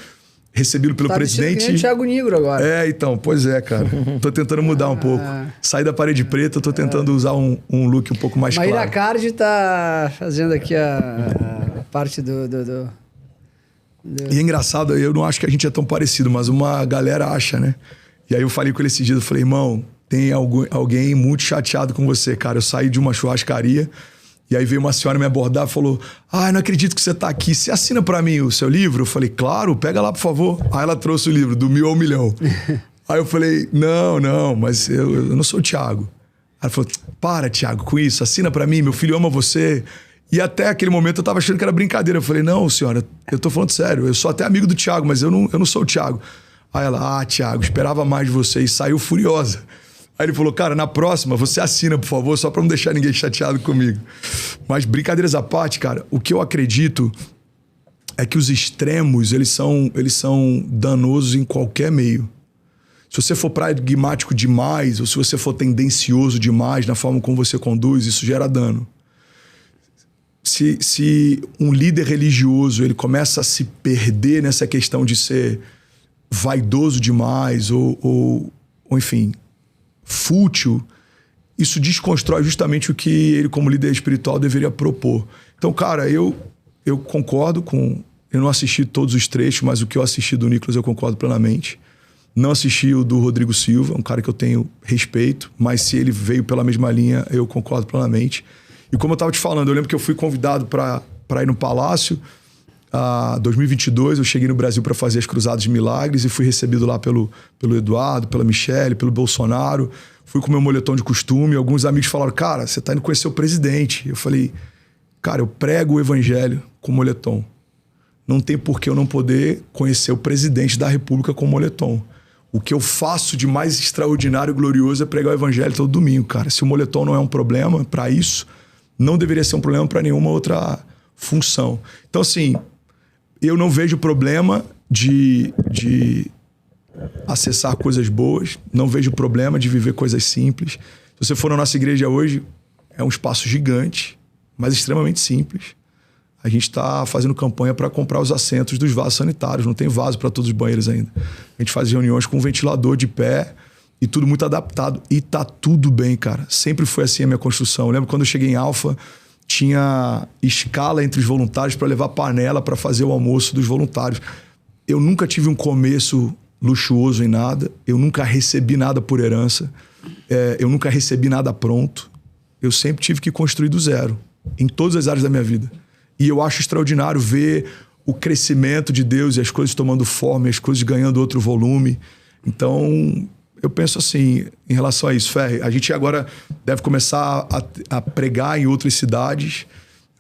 recebido pelo presidente. Que nem o Thiago Nigro agora. Então, pois é, cara. Tô tentando mudar um pouco. Sair da parede preta, eu tô tentando usar um look um pouco mais claro. Maíra Cardi tá fazendo aqui a parte do... E é engraçado, eu não acho que a gente é tão parecido, mas uma galera acha, né? E aí eu falei com ele esse dia, eu falei, irmão, tem alguém muito chateado com você, cara. Eu saí de uma churrascaria e aí veio uma senhora me abordar e falou, não acredito que você tá aqui, você assina pra mim o seu livro? Eu falei, claro, pega lá, por favor. Aí ela trouxe o livro, do 1000 ao 1.000.000. Aí eu falei, não, mas eu não sou o Thiago. Aí ela falou, para, Thiago, com isso, assina pra mim, meu filho ama você. E até aquele momento eu tava achando que era brincadeira. Eu falei, não, senhora, eu tô falando sério, eu sou até amigo do Thiago, mas eu não sou o Thiago. Aí ela, Thiago, esperava mais de você, e saiu furiosa. Aí ele falou, cara, na próxima você assina, por favor, só pra não deixar ninguém chateado comigo. Mas brincadeiras à parte, cara, o que eu acredito é que os extremos, eles são danosos em qualquer meio. Se você for pragmático demais, ou se você for tendencioso demais na forma como você conduz, isso gera dano. Se um líder religioso ele começa a se perder nessa questão de ser vaidoso demais ou enfim, fútil, isso desconstrói justamente o que ele como líder espiritual deveria propor. Então, cara, eu concordo com... Eu não assisti todos os trechos, mas o que eu assisti do Nicolas eu concordo plenamente. Não assisti o do Rodrigo Silva, um cara que eu tenho respeito, mas se ele veio pela mesma linha, eu concordo plenamente. E como eu estava te falando, eu lembro que eu fui convidado para ir no Palácio. Em 2022, eu cheguei no Brasil para fazer as Cruzadas de Milagres e fui recebido lá pelo Eduardo, pela Michelle, pelo Bolsonaro. Fui com meu moletom de costume. Alguns amigos falaram, cara, você está indo conhecer o presidente. Eu falei, cara, eu prego o evangelho com moletom. Não tem por que eu não poder conhecer o presidente da República com moletom. O que eu faço de mais extraordinário e glorioso é pregar o evangelho todo domingo, cara. Se o moletom não é um problema para isso, não deveria ser um problema para nenhuma outra função. Então, assim, eu não vejo problema de acessar coisas boas, não vejo problema de viver coisas simples. Se você for na nossa igreja hoje, é um espaço gigante, mas extremamente simples. A gente está fazendo campanha para comprar os assentos dos vasos sanitários, não tem vaso para todos os banheiros ainda. A gente faz reuniões com um ventilador de pé e tudo muito adaptado. E tá tudo bem, cara. Sempre foi assim a minha construção. Eu lembro quando eu cheguei em Alfa, tinha escala entre os voluntários para levar panela para fazer o almoço dos voluntários. Eu nunca tive um começo luxuoso em nada. Eu nunca recebi nada por herança. Eu nunca recebi nada pronto. Eu sempre tive que construir do zero, em todas as áreas da minha vida. E eu acho extraordinário ver o crescimento de Deus e as coisas tomando forma, e as coisas ganhando outro volume. Então, eu penso assim, em relação a isso, Ferri, a gente agora deve começar a pregar em outras cidades.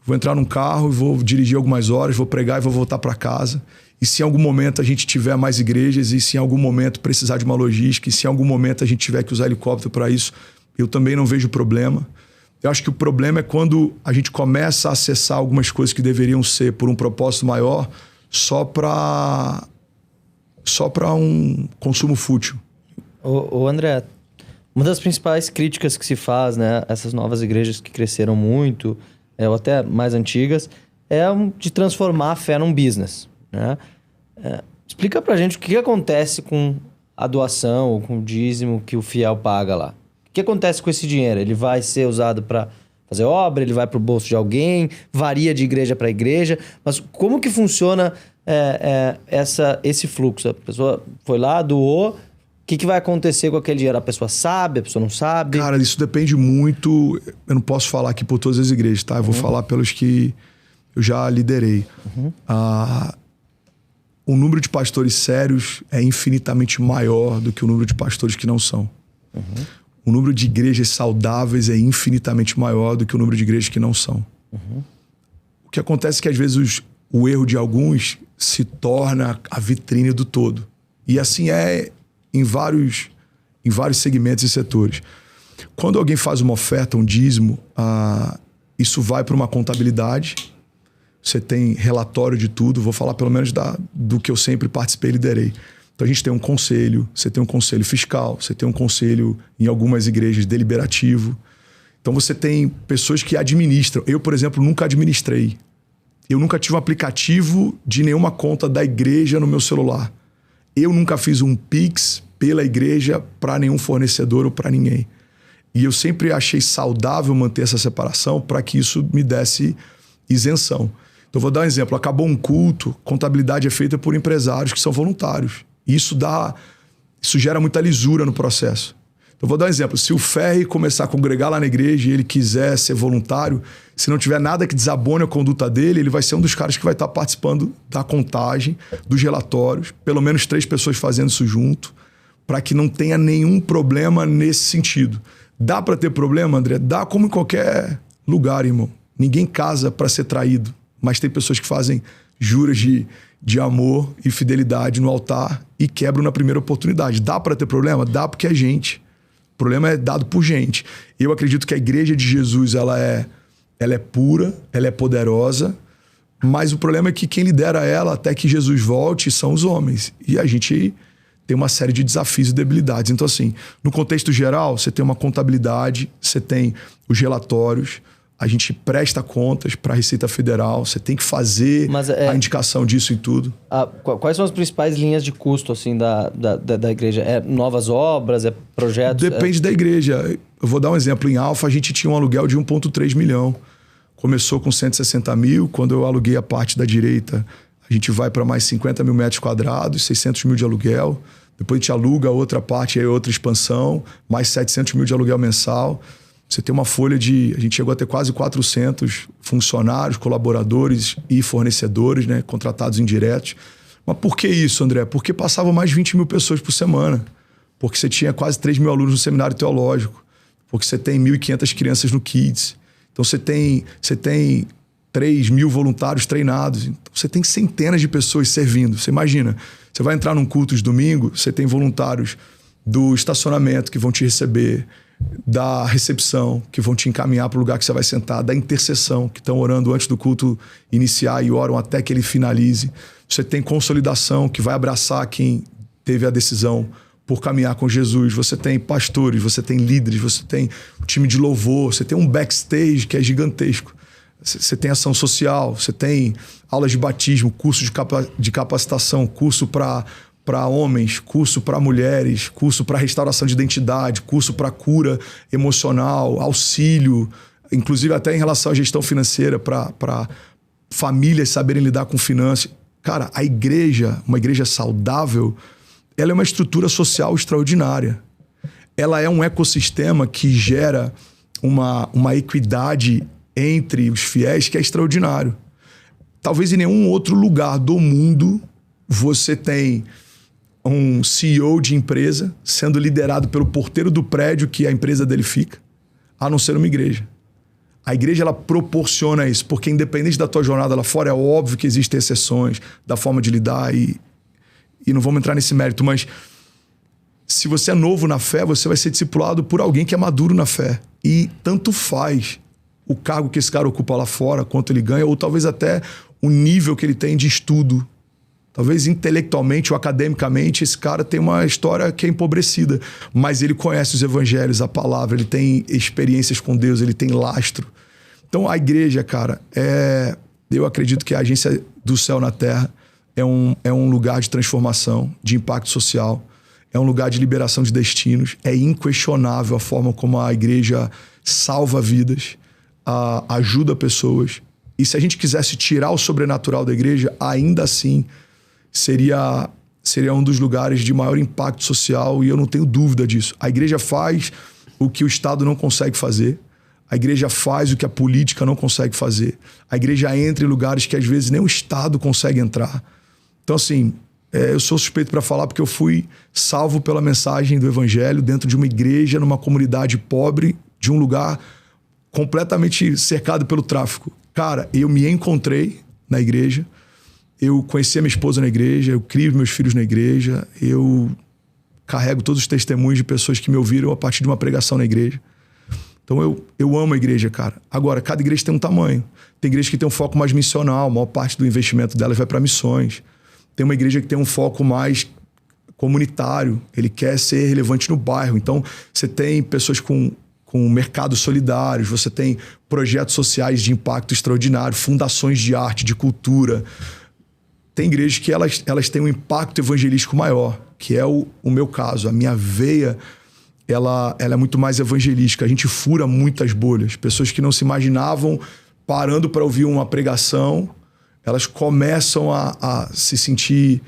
Vou entrar num carro, vou dirigir algumas horas, vou pregar e vou voltar para casa. E se em algum momento a gente tiver mais igrejas, e se em algum momento precisar de uma logística, e se em algum momento a gente tiver que usar helicóptero para isso, eu também não vejo problema. Eu acho que o problema é quando a gente começa a acessar algumas coisas que deveriam ser por um propósito maior só para um consumo fútil. Ô André, uma das principais críticas que se faz, né, essas novas igrejas que cresceram muito, ou até mais antigas, é de transformar a fé num business, né? Explica pra gente o que acontece com a doação ou com o dízimo que o fiel paga lá. O que acontece com esse dinheiro? Ele vai ser usado para fazer obra, ele vai para o bolso de alguém, varia de igreja para igreja, mas como que funciona esse fluxo? A pessoa foi lá, doou, o que vai acontecer com aquele dinheiro? A pessoa sabe, a pessoa não sabe? Cara, isso depende muito, eu não posso falar aqui por todas as igrejas, tá? Eu vou falar pelos que eu já liderei. o número de pastores sérios é infinitamente maior do que o número de pastores que não são. Uhum. O número de igrejas saudáveis é infinitamente maior do que o número de igrejas que não são. Uhum. O que acontece é que às vezes o erro de alguns se torna a vitrine do todo. E assim é em vários segmentos e setores. Quando alguém faz uma oferta, um dízimo, isso vai para uma contabilidade. Você tem relatório de tudo. Vou falar pelo menos do que eu sempre participei e liderei. Então a gente tem um conselho, você tem um conselho fiscal, você tem um conselho em algumas igrejas deliberativo. Então você tem pessoas que administram. Eu, por exemplo, nunca administrei. Eu nunca tive um aplicativo de nenhuma conta da igreja no meu celular. Eu nunca fiz um Pix pela igreja para nenhum fornecedor ou para ninguém. E eu sempre achei saudável manter essa separação para que isso me desse isenção. Então vou dar um exemplo. Acabou um culto, contabilidade é feita por empresários que são voluntários. E isso gera muita lisura no processo. Então vou dar um exemplo. Se o Ferri começar a congregar lá na igreja e ele quiser ser voluntário, se não tiver nada que desabone a conduta dele, ele vai ser um dos caras que vai estar participando da contagem, dos relatórios, pelo menos 3 pessoas fazendo isso junto, para que não tenha nenhum problema nesse sentido. Dá para ter problema, André? Dá, como em qualquer lugar, irmão. Ninguém casa para ser traído, mas tem pessoas que fazem juras de amor e fidelidade no altar e quebram na primeira oportunidade. Dá para ter problema? Dá, porque é gente. O problema é dado por gente. Eu acredito que a igreja de Jesus ela é pura, ela é poderosa, mas o problema é que quem lidera ela até que Jesus volte são os homens. E a gente tem uma série de desafios e debilidades. Então, assim, no contexto geral, você tem uma contabilidade, você tem os relatórios, a gente presta contas para a Receita Federal, você tem que fazer a indicação disso e tudo. Quais são as principais linhas de custo assim, da igreja? É novas obras, é projetos? Depende da igreja. Eu vou dar um exemplo. Em Alfa, a gente tinha um aluguel de 1,3 milhão. Começou com 160 mil. Quando eu aluguei a parte da direita, a gente vai para mais 50 mil metros quadrados, 600 mil de aluguel. Depois a gente aluga a outra parte, aí outra expansão, mais 700 mil de aluguel mensal. Você tem uma folha de... A gente chegou a ter quase 400 funcionários, colaboradores e fornecedores, né, contratados indiretos. Mas por que isso, André? Porque passavam mais de 20 mil pessoas por semana. Porque você tinha quase 3 mil alunos no seminário teológico. Porque você tem 1.500 crianças no Kids. Então você tem 3 mil voluntários treinados. Então você tem centenas de pessoas servindo. Você imagina, você vai entrar num culto de domingo, você tem voluntários do estacionamento que vão te receber, da recepção, que vão te encaminhar para o lugar que você vai sentar, da intercessão, que estão orando antes do culto iniciar e oram até que ele finalize. Você tem consolidação, que vai abraçar quem teve a decisão por caminhar com Jesus. Você tem pastores, você tem líderes, você tem o time de louvor, você tem um backstage que é gigantesco. Você tem ação social, você tem aulas de batismo, curso de capacitação, curso para homens, curso para mulheres, curso para restauração de identidade, curso para cura emocional, auxílio, inclusive até em relação à gestão financeira, para famílias saberem lidar com finanças. Cara, a igreja, uma igreja saudável, ela é uma estrutura social extraordinária. Ela é um ecossistema que gera uma equidade entre os fiéis que é extraordinário. Talvez em nenhum outro lugar do mundo você tem um CEO de empresa sendo liderado pelo porteiro do prédio que a empresa dele fica, a não ser uma igreja. A igreja, ela proporciona isso, porque independente da tua jornada lá fora, é óbvio que existem exceções da forma de lidar e não vamos entrar nesse mérito, mas se você é novo na fé, você vai ser discipulado por alguém que é maduro na fé. E tanto faz o cargo que esse cara ocupa lá fora, quanto ele ganha, ou talvez até o nível que ele tem de estudo. Talvez intelectualmente ou academicamente esse cara tem uma história que é empobrecida, mas ele conhece os evangelhos, a palavra, ele tem experiências com Deus, ele tem lastro. Então a igreja, cara, eu acredito que a agência do céu na terra é um lugar de transformação, de impacto social, é um lugar de liberação de destinos, é inquestionável a forma como a igreja salva vidas, ajuda pessoas. E se a gente quisesse tirar o sobrenatural da igreja, ainda assim seria um dos lugares de maior impacto social, e eu não tenho dúvida disso. A igreja faz o que o Estado não consegue fazer. A igreja faz o que a política não consegue fazer. A igreja entra em lugares que às vezes nem o Estado consegue entrar. Então, assim, eu sou suspeito para falar porque eu fui salvo pela mensagem do evangelho dentro de uma igreja, numa comunidade pobre, de um lugar completamente cercado pelo tráfico. Cara, eu me encontrei na igreja, eu conheci a minha esposa na igreja, eu crio meus filhos na igreja, eu carrego todos os testemunhos de pessoas que me ouviram a partir de uma pregação na igreja. Então eu amo a igreja, cara. Agora, cada igreja tem um tamanho. Tem igreja que tem um foco mais missional, a maior parte do investimento delas vai para missões. Tem uma igreja que tem um foco mais comunitário, ele quer ser relevante no bairro. Então, você tem pessoas com mercados solidários, você tem projetos sociais de impacto extraordinário, fundações de arte, de cultura. Tem igrejas que elas têm um impacto evangelístico maior, que é o meu caso. A minha veia, ela é muito mais evangelística. A gente fura muitas bolhas. Pessoas que não se imaginavam parando para ouvir uma pregação, elas começam a se sentir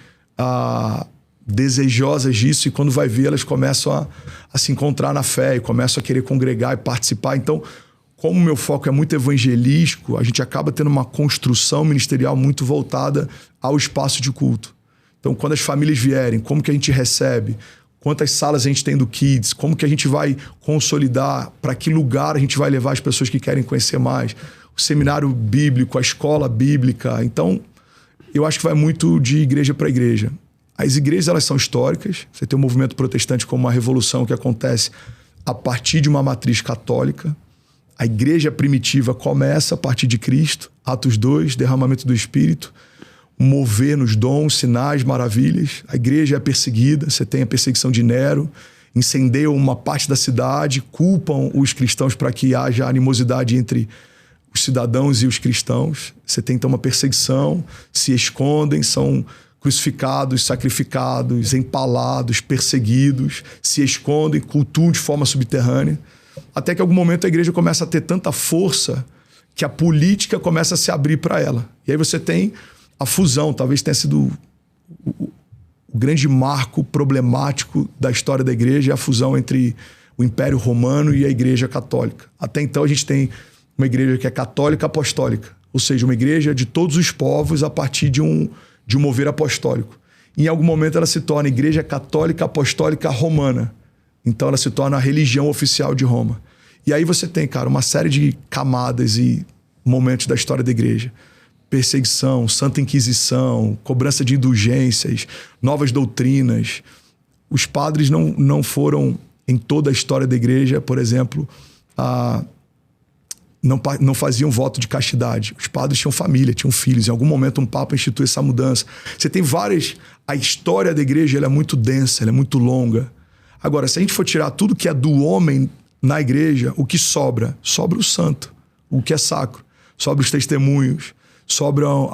desejosas disso, e quando vai ver, elas começam a se encontrar na fé e começam a querer congregar e participar. Então, como o meu foco é muito evangelístico, a gente acaba tendo uma construção ministerial muito voltada ao espaço de culto. Então, quando as famílias vierem, como que a gente recebe? Quantas salas a gente tem do Kids? Como que a gente vai consolidar? Para que lugar a gente vai levar as pessoas que querem conhecer mais? O seminário bíblico, a escola bíblica. Então, eu acho que vai muito de igreja para igreja. As igrejas, elas são históricas. Você tem o movimento protestante como uma revolução que acontece a partir de uma matriz católica. A igreja primitiva começa a partir de Cristo, Atos 2, derramamento do Espírito, mover nos dons, sinais, maravilhas. A igreja é perseguida, você tem a perseguição de Nero, incendeiam uma parte da cidade, culpam os cristãos para que haja animosidade entre os cidadãos e os cristãos. Você tem então uma perseguição, se escondem, são crucificados, sacrificados, empalados, perseguidos, se escondem, cultuam de forma subterrânea. Até que em algum momento a igreja começa a ter tanta força que a política começa a se abrir para ela. E aí você tem a fusão, talvez tenha sido o grande marco problemático da história da igreja, é a fusão entre o Império Romano e a Igreja Católica. Até então a gente tem uma igreja que é católica apostólica, ou seja, uma igreja de todos os povos a partir de um mover apostólico. E em algum momento ela se torna Igreja Católica Apostólica Romana. Então ela se torna a religião oficial de Roma. E aí você tem, cara, uma série de camadas e momentos da história da igreja. Perseguição, Santa Inquisição, cobrança de indulgências, novas doutrinas. Os padres não foram, em toda a história da igreja, por exemplo, não faziam voto de castidade. Os padres tinham família, tinham filhos. Em algum momento um papa institui essa mudança. Você tem várias... A história da igreja ela é muito densa, ela é muito longa. Agora, se a gente for tirar tudo que é do homem na igreja, o que sobra? Sobra o santo, o que é sacro. Sobra os testemunhos, sobram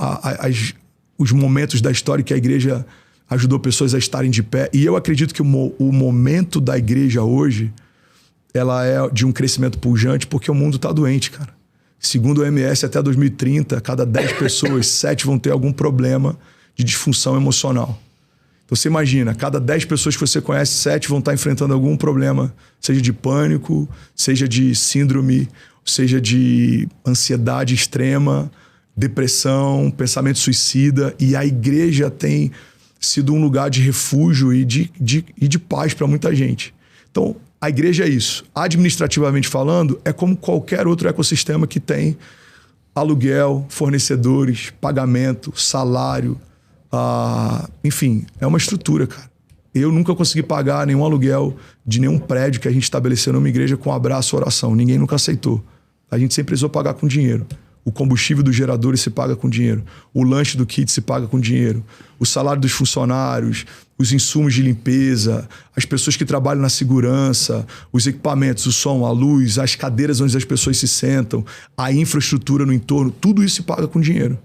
os momentos da história que a igreja ajudou pessoas a estarem de pé. E eu acredito que o momento da igreja hoje, ela é de um crescimento pujante porque o mundo está doente, cara. Segundo o OMS, até 2030, cada 10 pessoas, 7 vão ter algum problema de disfunção emocional. Então você imagina, cada 10 pessoas que você conhece, 7 vão estar enfrentando algum problema, seja de pânico, seja de síndrome, seja de ansiedade extrema, depressão, pensamento suicida. E a igreja tem sido um lugar de refúgio e de paz para muita gente. Então, a igreja é isso. Administrativamente falando, é como qualquer outro ecossistema que tem aluguel, fornecedores, pagamento, salário. Enfim, é uma estrutura, cara. Eu nunca consegui pagar nenhum aluguel de nenhum prédio que a gente estabeleceu numa igreja com abraço e oração. Ninguém nunca aceitou. A gente sempre precisou pagar com dinheiro. O combustível dos geradores se paga com dinheiro. O lanche do kit se paga com dinheiro. O salário dos funcionários, os insumos de limpeza, as pessoas que trabalham na segurança, os equipamentos, o som, a luz, as cadeiras onde as pessoas se sentam, a infraestrutura no entorno, tudo isso se paga com dinheiro.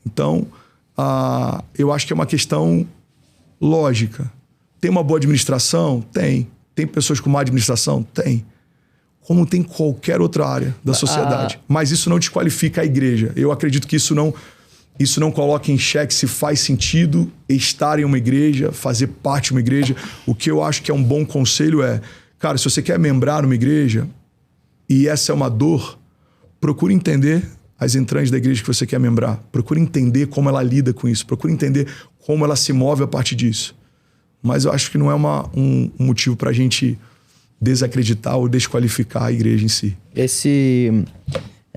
Então, eu acho que é uma questão lógica. Tem uma boa administração? Tem. Tem pessoas com má administração? Tem. Como tem qualquer outra área da sociedade. Mas isso não desqualifica a igreja. Eu acredito que isso não coloca em xeque se faz sentido estar em uma igreja, fazer parte de uma igreja. O que eu acho que é um bom conselho é, cara, se você quer membrar numa igreja e essa é uma dor, procure entender as entranhas da igreja que você quer membrar. Procure entender como ela lida com isso. Procure entender como ela se move a partir disso. Mas eu acho que não é um motivo para a gente desacreditar ou desqualificar a igreja em si.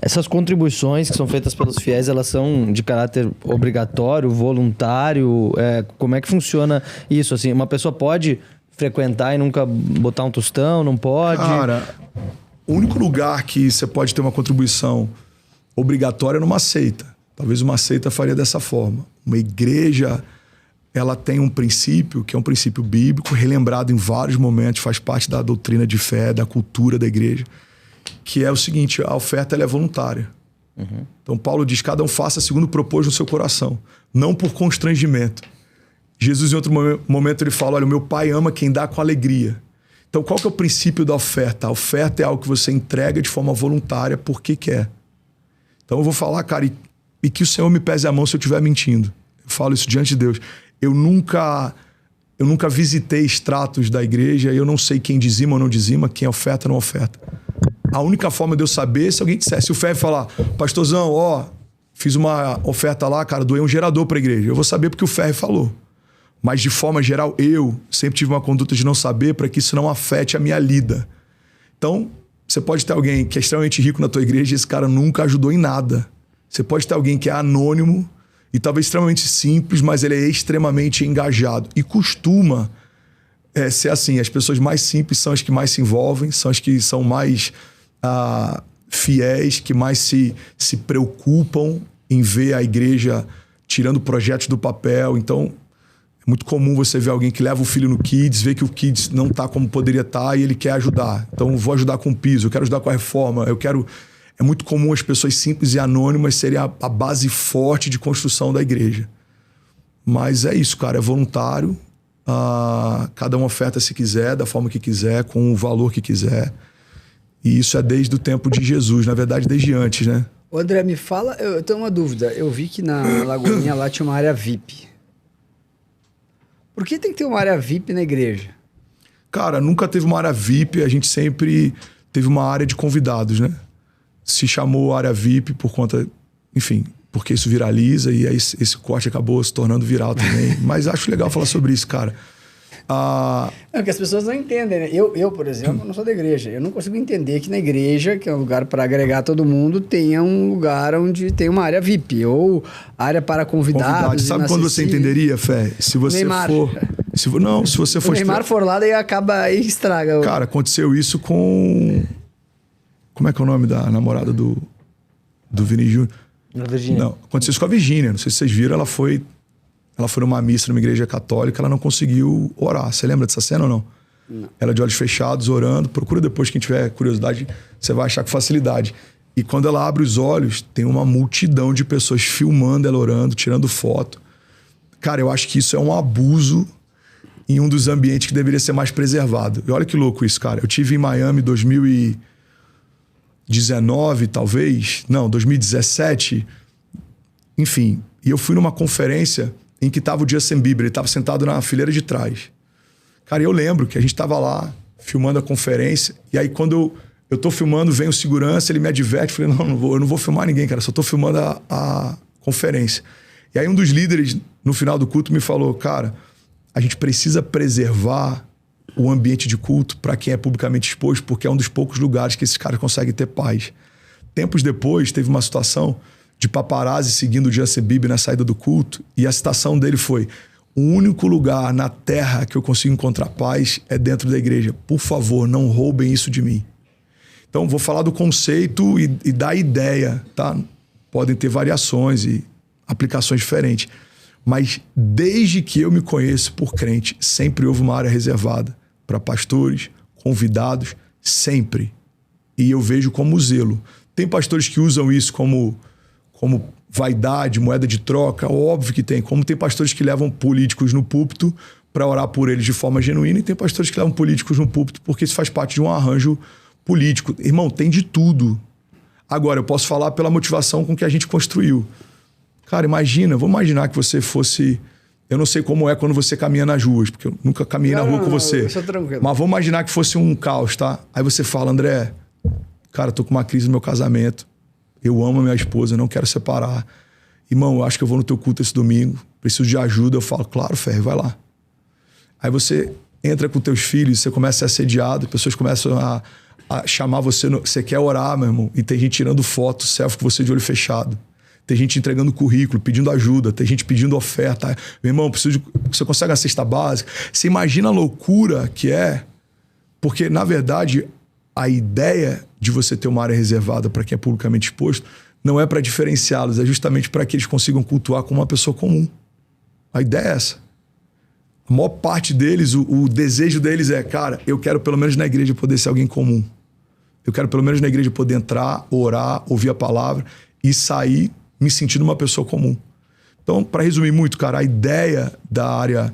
Essas contribuições que são feitas pelos fiéis, elas são de caráter obrigatório, voluntário? Como é que funciona isso? Assim, uma pessoa pode frequentar e nunca botar um tostão? Não pode? Cara, o único lugar que você pode ter uma contribuição obrigatória é numa seita. Talvez uma seita faria dessa forma. Uma igreja, ela tem um princípio, que é um princípio bíblico, relembrado em vários momentos, faz parte da doutrina de fé, da cultura da igreja, que é o seguinte: a oferta ela é voluntária. Uhum. Então Paulo diz: cada um faça segundo propôs no seu coração, não por constrangimento. Jesus, em outro momento, ele fala: olha, o meu pai ama quem dá com alegria. Então qual que é o princípio da oferta? A oferta é algo que você entrega de forma voluntária porque quer. Então eu vou falar, cara, e que o Senhor me pese a mão se eu estiver mentindo. Eu falo isso diante de Deus. Eu nunca visitei extratos da igreja e eu não sei quem dizima ou não dizima, quem oferta ou não oferta. A única forma de eu saber é se alguém disser. Se o Fé falar: pastorzão, fiz uma oferta lá, cara, doei um gerador para a igreja. Eu vou saber porque o Fé falou. Mas de forma geral, eu sempre tive uma conduta de não saber para que isso não afete a minha lida. Então, você pode ter alguém que é extremamente rico na tua igreja e esse cara nunca ajudou em nada. Você pode ter alguém que é anônimo e talvez extremamente simples, mas ele é extremamente engajado. E costuma ser assim: as pessoas mais simples são as que mais se envolvem, são as que são mais fiéis, que mais se preocupam em ver a igreja tirando projetos do papel. Então, é muito comum você ver alguém que leva o filho no Kids, vê que o Kids não está como poderia estar e ele quer ajudar. Então, vou ajudar com o piso, eu quero ajudar com a reforma, É muito comum as pessoas simples e anônimas serem a base forte de construção da igreja. Mas é isso, cara, é voluntário. Cada um oferta se quiser, da forma que quiser, com o valor que quiser. E isso é desde o tempo de Jesus, na verdade, desde antes, né? Ô André, me fala, eu tenho uma dúvida. Eu vi que na Lagoinha lá tinha uma área VIP. Por que tem que ter uma área VIP na igreja? Cara, nunca teve uma área VIP, a gente sempre teve uma área de convidados, né? Se chamou área VIP por conta, enfim, porque isso viraliza e aí esse corte acabou se tornando viral também. Mas acho legal falar sobre isso, cara. É porque as pessoas não entendem, né? Eu, por exemplo, não sou da igreja. Eu não consigo entender que na igreja, que é um lugar para agregar todo mundo, tenha um lugar onde tem uma área VIP ou área para convidados. Sabe quando você entenderia, Fé? Se você Neymar. for... Se você for... O Neymar for lá, daí acaba e estraga. Cara, aconteceu isso com... Como é que é o nome da namorada do Vini Júnior? Na Virgínia. Não, aconteceu isso com a Virgínia. Não sei se vocês viram, ela foi numa missa numa igreja católica, ela não conseguiu orar. Você lembra dessa cena ou não? Não. Ela de olhos fechados, orando. Procura depois, quem tiver curiosidade, você vai achar com facilidade. E quando ela abre os olhos, tem uma multidão de pessoas filmando ela orando, tirando foto. Cara, eu acho que isso é um abuso em um dos ambientes que deveria ser mais preservado. E olha que louco isso, cara. Eu tive em Miami 2019, talvez. Não, 2017. Enfim. E eu fui numa conferência em que estava o Justin Bieber. Ele estava sentado na fileira de trás. Cara, eu lembro que a gente estava lá filmando a conferência. E aí, quando eu tô filmando, vem o segurança, ele me adverte. Falei, eu não vou filmar ninguém, cara. Só tô filmando a conferência. E aí, um dos líderes, no final do culto, me falou, cara, a gente precisa preservar o ambiente de culto para quem é publicamente exposto, porque é um dos poucos lugares que esses caras conseguem ter paz. Tempos depois, teve uma situação de paparazzi seguindo o Justin Bieber na saída do culto, e a citação dele foi: o único lugar na terra que eu consigo encontrar paz é dentro da igreja. Por favor, não roubem isso de mim. Então, vou falar do conceito e da ideia, tá? Podem ter variações e aplicações diferentes. Mas desde que eu me conheço por crente, sempre houve uma área reservada para pastores, convidados, sempre. E eu vejo como zelo. Tem pastores que usam isso como vaidade, moeda de troca, óbvio que tem. Como tem pastores que levam políticos no púlpito para orar por eles de forma genuína, e tem pastores que levam políticos no púlpito porque isso faz parte de um arranjo político. Irmão, tem de tudo. Agora, eu posso falar pela motivação com que a gente construiu. Cara, vamos imaginar que você fosse... Eu não sei como é quando você caminha nas ruas, porque eu nunca caminhei na rua com você. Eu sou tranquilo. Mas vamos imaginar que fosse um caos, tá? Aí você fala, André, cara, tô com uma crise no meu casamento. Eu amo a minha esposa, não quero separar. irmão, eu acho que eu vou no teu culto esse domingo, preciso de ajuda. Eu falo, claro, Ferre, vai lá. Aí você entra com teus filhos, você começa a ser assediado, pessoas começam a chamar você, você quer orar, meu irmão, e tem gente tirando foto, selfie com você de olho fechado. Tem gente entregando currículo, pedindo ajuda, tem gente pedindo oferta. Meu irmão, você consegue uma cesta básica? Você imagina a loucura que é? Porque, na verdade, a ideia de você ter uma área reservada para quem é publicamente exposto não é para diferenciá-los, é justamente para que eles consigam cultuar como uma pessoa comum. A ideia é essa. A maior parte deles, o desejo deles é, cara, eu quero pelo menos na igreja poder ser alguém comum. Eu quero pelo menos na igreja poder entrar, orar, ouvir a palavra e sair me sentindo uma pessoa comum. Então, para resumir muito, cara, a ideia da área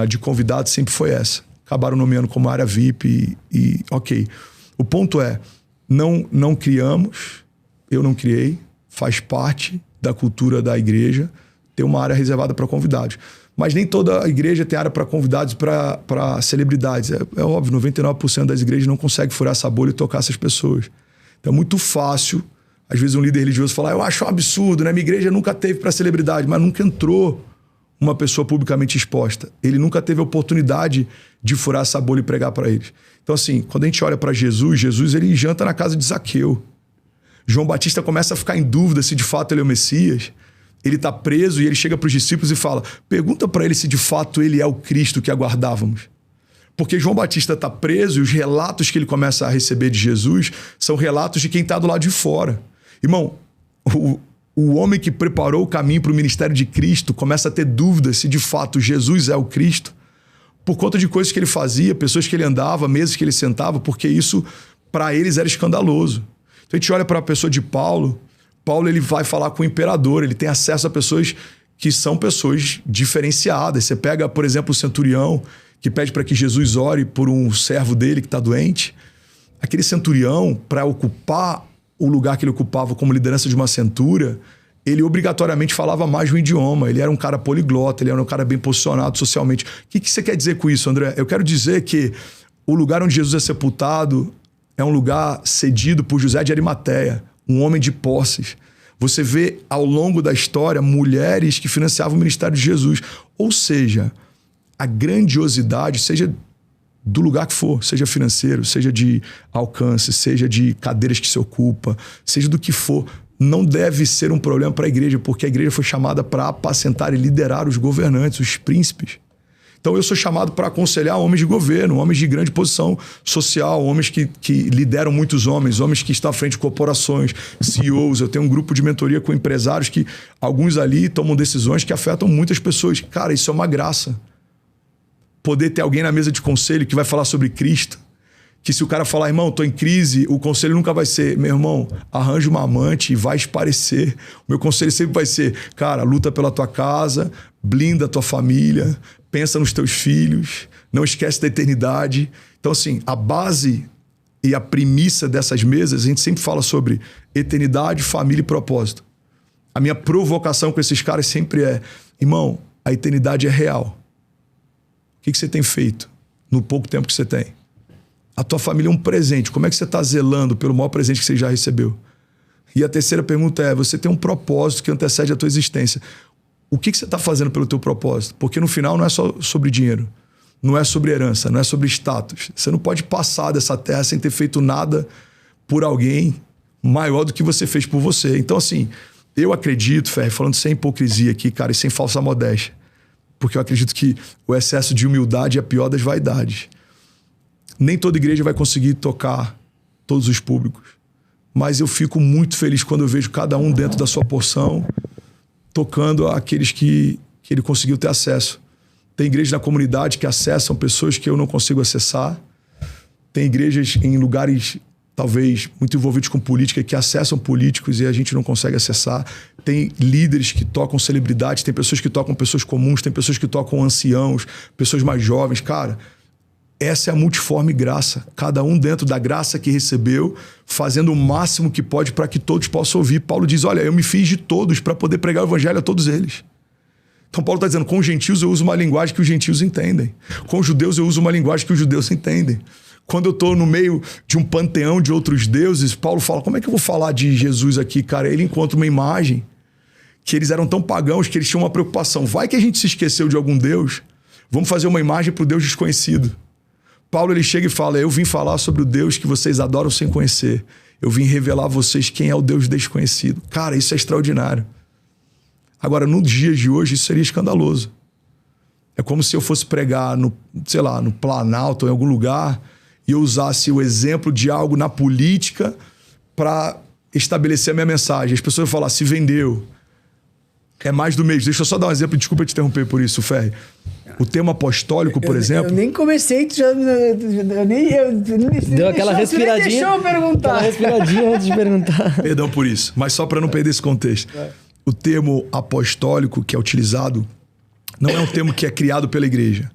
de convidados sempre foi essa. Acabaram nomeando como área VIP e ok. O ponto é, não criamos, eu não criei, faz parte da cultura da igreja ter uma área reservada para convidados. Mas nem toda a igreja tem área para convidados para celebridades. É óbvio, 99% das igrejas não consegue furar essa bolha e tocar essas pessoas. Então é muito fácil, às vezes um líder religioso falar, eu acho um absurdo, né? Minha igreja nunca teve para celebridade, mas nunca entrou uma pessoa publicamente exposta. Ele nunca teve a oportunidade de furar essa bolha e pregar para eles. Então assim, quando a gente olha para Jesus ele janta na casa de Zaqueu. João Batista começa a ficar em dúvida se de fato ele é o Messias. Ele está preso e ele chega para os discípulos e fala, pergunta para ele se de fato ele é o Cristo que aguardávamos. Porque João Batista está preso e os relatos que ele começa a receber de Jesus são relatos de quem está do lado de fora. Irmão, o homem que preparou o caminho para o ministério de Cristo começa a ter dúvidas se de fato Jesus é o Cristo por conta de coisas que ele fazia, pessoas que ele andava, mesas que ele sentava, porque isso para eles era escandaloso. Então a gente olha para a pessoa de Paulo, ele vai falar com o imperador, ele tem acesso a pessoas que são pessoas diferenciadas. Você pega, por exemplo, o centurião que pede para que Jesus ore por um servo dele que está doente. Aquele centurião, para ocupar o lugar que ele ocupava como liderança de uma centúria, ele obrigatoriamente falava mais de um idioma. Ele era um cara poliglota, ele era um cara bem posicionado socialmente. O que você quer dizer com isso, André? Eu quero dizer que o lugar onde Jesus é sepultado é um lugar cedido por José de Arimateia, um homem de posses. Você vê ao longo da história mulheres que financiavam o ministério de Jesus. Ou seja, a grandiosidade, seja do lugar que for, seja financeiro, seja de alcance, seja de cadeiras que se ocupa, seja do que for, não deve ser um problema para a igreja, porque a igreja foi chamada para apacentar e liderar os governantes, os príncipes. Então eu sou chamado para aconselhar homens de governo, homens de grande posição social, homens que lideram muitos homens que estão à frente de corporações, CEOs. Eu tenho um grupo de mentoria com empresários que alguns ali tomam decisões que afetam muitas pessoas. Cara, isso é uma graça. Poder ter alguém na mesa de conselho que vai falar sobre Cristo, que se o cara falar, irmão, tô em crise, o conselho nunca vai ser, meu irmão, arranja uma amante e vai esparecer. O meu conselho sempre vai ser, cara, luta pela tua casa, blinda a tua família, pensa nos teus filhos, não esquece da eternidade. Então, assim, a base e a premissa dessas mesas, a gente sempre fala sobre eternidade, família e propósito. A minha provocação com esses caras sempre é, irmão, a eternidade é real. O que você tem feito no pouco tempo que você tem? A tua família é um presente. Como é que você está zelando pelo maior presente que você já recebeu? E a terceira pergunta é, você tem um propósito que antecede a tua existência. O que você está fazendo pelo teu propósito? Porque no final não é só sobre dinheiro, não é sobre herança, não é sobre status. Você não pode passar dessa terra sem ter feito nada por alguém maior do que você fez por você. Então, assim, eu acredito, Ferre, falando sem hipocrisia aqui, cara, e sem falsa modéstia, porque eu acredito que o excesso de humildade é a pior das vaidades. Nem toda igreja vai conseguir tocar todos os públicos, mas eu fico muito feliz quando eu vejo cada um dentro da sua porção, tocando aqueles que ele conseguiu ter acesso. Tem igrejas na comunidade que acessam pessoas que eu não consigo acessar. Tem igrejas em lugares, talvez, muito envolvidos com política, que acessam políticos e a gente não consegue acessar. Tem líderes que tocam celebridades, tem pessoas que tocam pessoas comuns, tem pessoas que tocam anciãos, pessoas mais jovens. Cara, essa é a multiforme graça. Cada um dentro da graça que recebeu, fazendo o máximo que pode para que todos possam ouvir. Paulo diz, olha, eu me fiz de todos para poder pregar o evangelho a todos eles. Então Paulo está dizendo, com os gentios eu uso uma linguagem que os gentios entendem. Com os judeus eu uso uma linguagem que os judeus entendem. Quando eu estou no meio de um panteão de outros deuses, Paulo fala, como é que eu vou falar de Jesus aqui, cara? Ele encontra uma imagem que eles eram tão pagãos que eles tinham uma preocupação. Vai que a gente se esqueceu de algum Deus, vamos fazer uma imagem para o Deus desconhecido. Paulo ele chega e fala, eu vim falar sobre o Deus que vocês adoram sem conhecer. Eu vim revelar a vocês quem é o Deus desconhecido. Cara, isso é extraordinário. Agora, no dia de hoje, isso seria escandaloso. É como se eu fosse pregar no Planalto, ou em algum lugar, e eu usasse o exemplo de algo na política para estabelecer a minha mensagem. As pessoas vão falar, se vendeu. É mais do mesmo. Deixa eu só dar um exemplo, desculpa te interromper por isso, Ferri. O termo apostólico, por exemplo... Eu nem comecei, Deu aquela respiradinha. Você nem deixou eu perguntar. Aquela respiradinha antes de perguntar. Perdão por isso, mas só para não perder esse contexto. O termo apostólico que é utilizado não é um termo que é criado pela igreja.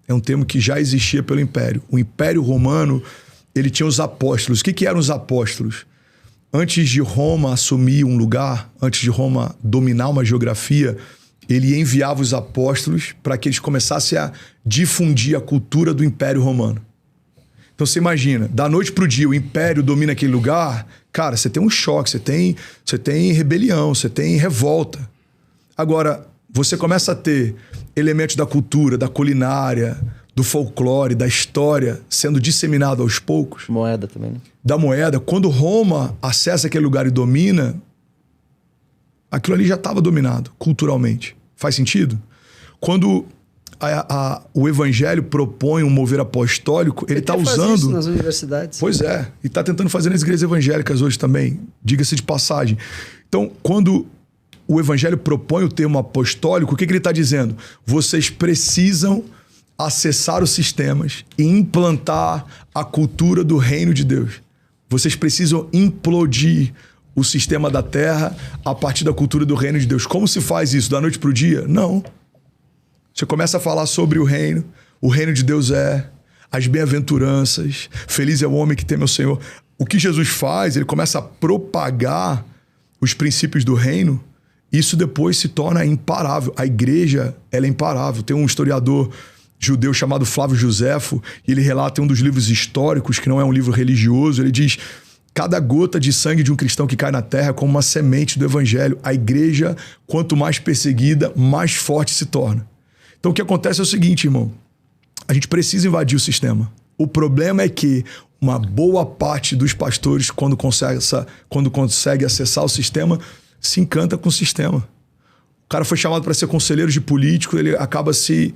É um termo que já existia pelo Império. O Império Romano, ele tinha os apóstolos. O que eram os apóstolos? Antes de Roma assumir um lugar, antes de Roma dominar uma geografia, ele enviava os apóstolos para que eles começassem a difundir a cultura do Império Romano. Então você imagina, da noite para o dia o Império domina aquele lugar, cara, você tem um choque, você tem rebelião, você tem revolta. Agora, você começa a ter elementos da cultura, da culinária, do folclore, da história sendo disseminado aos poucos. Moeda também, né? Da moeda. Quando Roma acessa aquele lugar e domina, aquilo ali já estava dominado culturalmente. Faz sentido? Quando o evangelho propõe um mover apostólico, ele está usando... isso nas universidades. Pois é. E está tentando fazer nas igrejas evangélicas hoje também. Diga-se de passagem. Então, quando o evangelho propõe o termo apostólico, o que ele está dizendo? Vocês precisam acessar os sistemas e implantar a cultura do reino de Deus. Vocês precisam implodir o sistema da terra a partir da cultura do reino de Deus. Como se faz isso? Da noite para o dia? Não. Você começa a falar sobre o reino de Deus as bem-aventuranças, feliz é o homem que teme ao Senhor. O que Jesus faz, ele começa a propagar os princípios do reino, isso depois se torna imparável. A igreja, ela é imparável. Tem um historiador judeu chamado Flávio Joséfo, e ele relata em um dos livros históricos, que não é um livro religioso, ele diz: cada gota de sangue de um cristão que cai na terra é como uma semente do evangelho. A igreja, quanto mais perseguida, mais forte se torna. Então o que acontece é o seguinte, irmão. A gente precisa invadir o sistema. O problema é que uma boa parte dos pastores, quando consegue acessar o sistema, se encanta com o sistema. O cara foi chamado para ser conselheiro de político, ele acaba se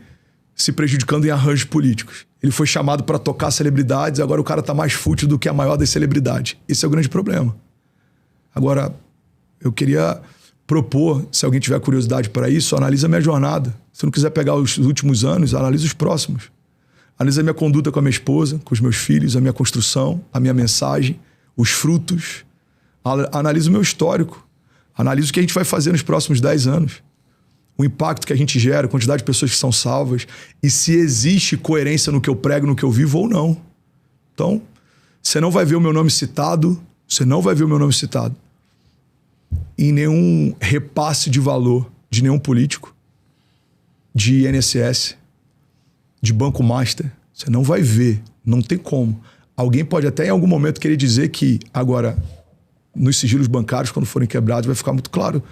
prejudicando em arranjos políticos. Ele foi chamado para tocar celebridades, agora o cara está mais fútil do que a maior das celebridades. Esse é o grande problema. Agora, eu queria propor, se alguém tiver curiosidade para isso, analisa a minha jornada. Se não quiser pegar os últimos anos, analisa os próximos. Analisa a minha conduta com a minha esposa, com os meus filhos, a minha construção, a minha mensagem, os frutos. Analisa o meu histórico. Analisa o que a gente vai fazer nos próximos 10 anos. O impacto que a gente gera, a quantidade de pessoas que são salvas e se existe coerência no que eu prego, no que eu vivo ou não. Então, você não vai ver o meu nome citado, em nenhum repasse de valor de nenhum político, de INSS, de Banco Master. Você não vai ver, não tem como. Alguém pode até em algum momento querer dizer que, agora, nos sigilos bancários, quando forem quebrados, vai ficar muito claro.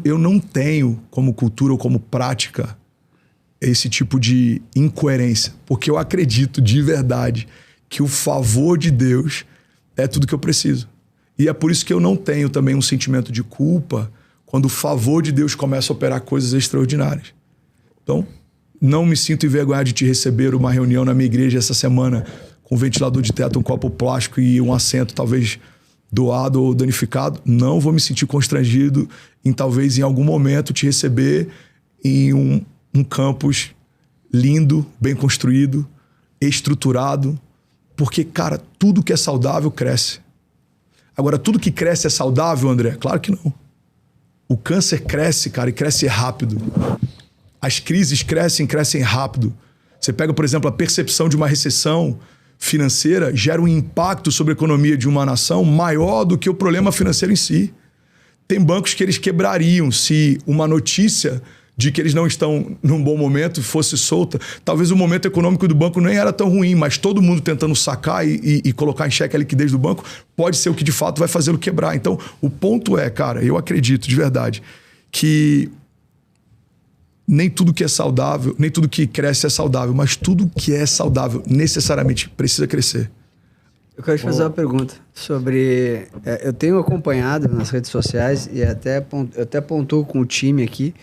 Eu não tenho como cultura ou como prática esse tipo de incoerência, porque eu acredito de verdade que o favor de Deus é tudo que eu preciso. E é por isso que eu não tenho também um sentimento de culpa quando o favor de Deus começa a operar coisas extraordinárias. Então, não me sinto envergonhado de te receber uma reunião na minha igreja essa semana com um ventilador de teto, um copo plástico e um assento talvez doado ou danificado. Não vou me sentir constrangido em talvez em algum momento te receber em um campus lindo, bem construído, estruturado, porque, cara, tudo que é saudável cresce. Agora, tudo que cresce é saudável, André? Claro que não. O câncer cresce, cara, e cresce rápido. As crises crescem rápido. Você pega, por exemplo, a percepção de uma recessão financeira gera um impacto sobre a economia de uma nação maior do que o problema financeiro em si. Tem bancos que eles quebrariam se uma notícia de que eles não estão num bom momento fosse solta. Talvez o momento econômico do banco nem era tão ruim, mas todo mundo tentando sacar e colocar em xeque a liquidez do banco pode ser o que de fato vai fazê-lo quebrar. Então, o ponto é, cara, eu acredito de verdade que nem tudo que é saudável, nem tudo que cresce é saudável, mas tudo que é saudável necessariamente precisa crescer. Eu quero te fazer uma pergunta sobre... eu tenho acompanhado nas redes sociais e eu até pontuo com o time aqui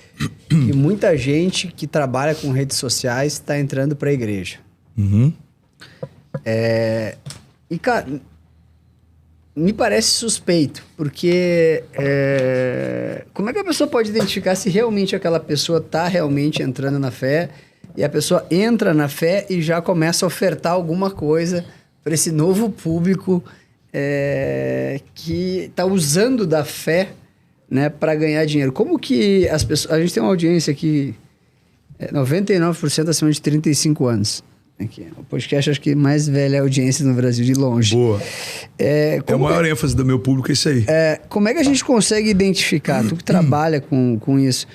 que muita gente que trabalha com redes sociais está entrando para a igreja. Uhum. E, cara, me parece suspeito, porque como é que a pessoa pode identificar se realmente aquela pessoa está realmente entrando na fé e a pessoa entra na fé e já começa a ofertar alguma coisa para esse novo público que está usando da fé, né, para ganhar dinheiro? Como que as pessoas... A gente tem uma audiência aqui, 99% acima de 35 anos. Aqui, o podcast acho que mais velha audiência no Brasil, de longe. Boa. A maior ênfase do meu público é isso aí. Como é que a gente consegue identificar, tu que trabalha com isso,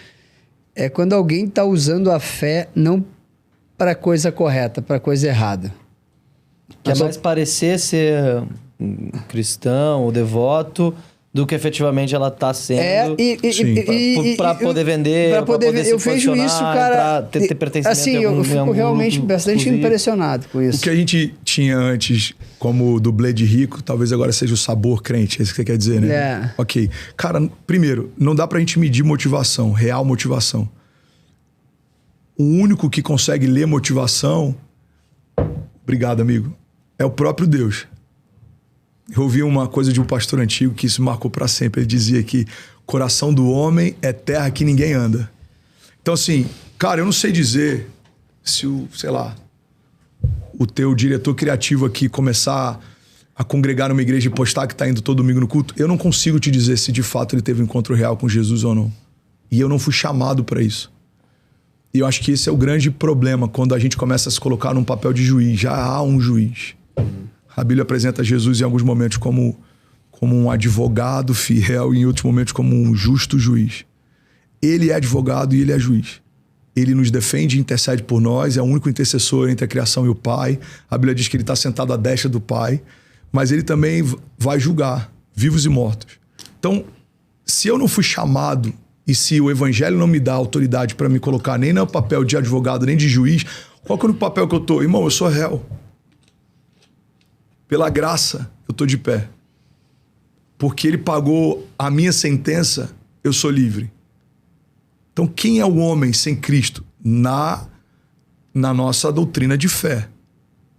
quando alguém está usando a fé não para a coisa correta, para a coisa errada? Que é mais parecer ser um cristão ou devoto do que efetivamente ela está sendo. Para poder vender, para poder se eu vejo isso, cara. Ter pertencimento assim, eu fico realmente grupo, bastante impressionado com isso. O que a gente tinha antes como dublê de rico, talvez agora seja o sabor crente, é isso que você quer dizer, né? Ok. Cara, primeiro, não dá pra gente medir motivação, real motivação. O único que consegue ler motivação, obrigado, amigo, é o próprio Deus. Eu ouvi uma coisa de um pastor antigo que isso marcou para sempre. Ele dizia que coração do homem é terra que ninguém anda. Então, assim, cara, eu não sei dizer se o teu diretor criativo aqui começar a congregar numa igreja e postar que tá indo todo domingo no culto, eu não consigo te dizer se de fato ele teve um encontro real com Jesus ou não. E eu não fui chamado para isso. E eu acho que esse é o grande problema quando a gente começa a se colocar num papel de juiz. Já há um juiz. A Bíblia apresenta Jesus em alguns momentos como um advogado fiel e em outros momentos como um justo juiz. Ele é advogado e ele é juiz. Ele nos defende e intercede por nós, é o único intercessor entre a criação e o Pai. A Bíblia diz que ele está sentado à destra do Pai, mas ele também vai julgar vivos e mortos. Então, se eu não fui chamado e se o Evangelho não me dá autoridade para me colocar nem no papel de advogado, nem de juiz, qual que é o papel que eu estou? Irmão, eu sou réu. Pela graça, eu estou de pé. Porque ele pagou a minha sentença, eu sou livre. Então, quem é o homem sem Cristo? Na nossa doutrina de fé.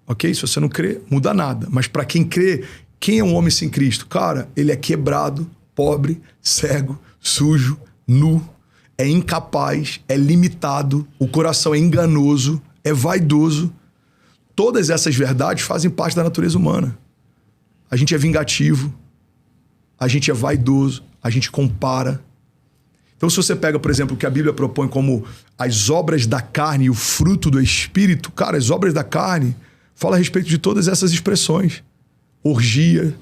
Ok? Se você não crê, muda nada. Mas para quem crê, quem é um homem sem Cristo? Cara, ele é quebrado, pobre, cego, sujo, nu, é incapaz, é limitado, o coração é enganoso, é vaidoso. Todas essas verdades fazem parte da natureza humana. A gente é vingativo, a gente é vaidoso, a gente compara. Então, se você pega, por exemplo, o que a Bíblia propõe como as obras da carne e o fruto do Espírito, cara, as obras da carne fala a respeito de todas essas expressões. Orgia,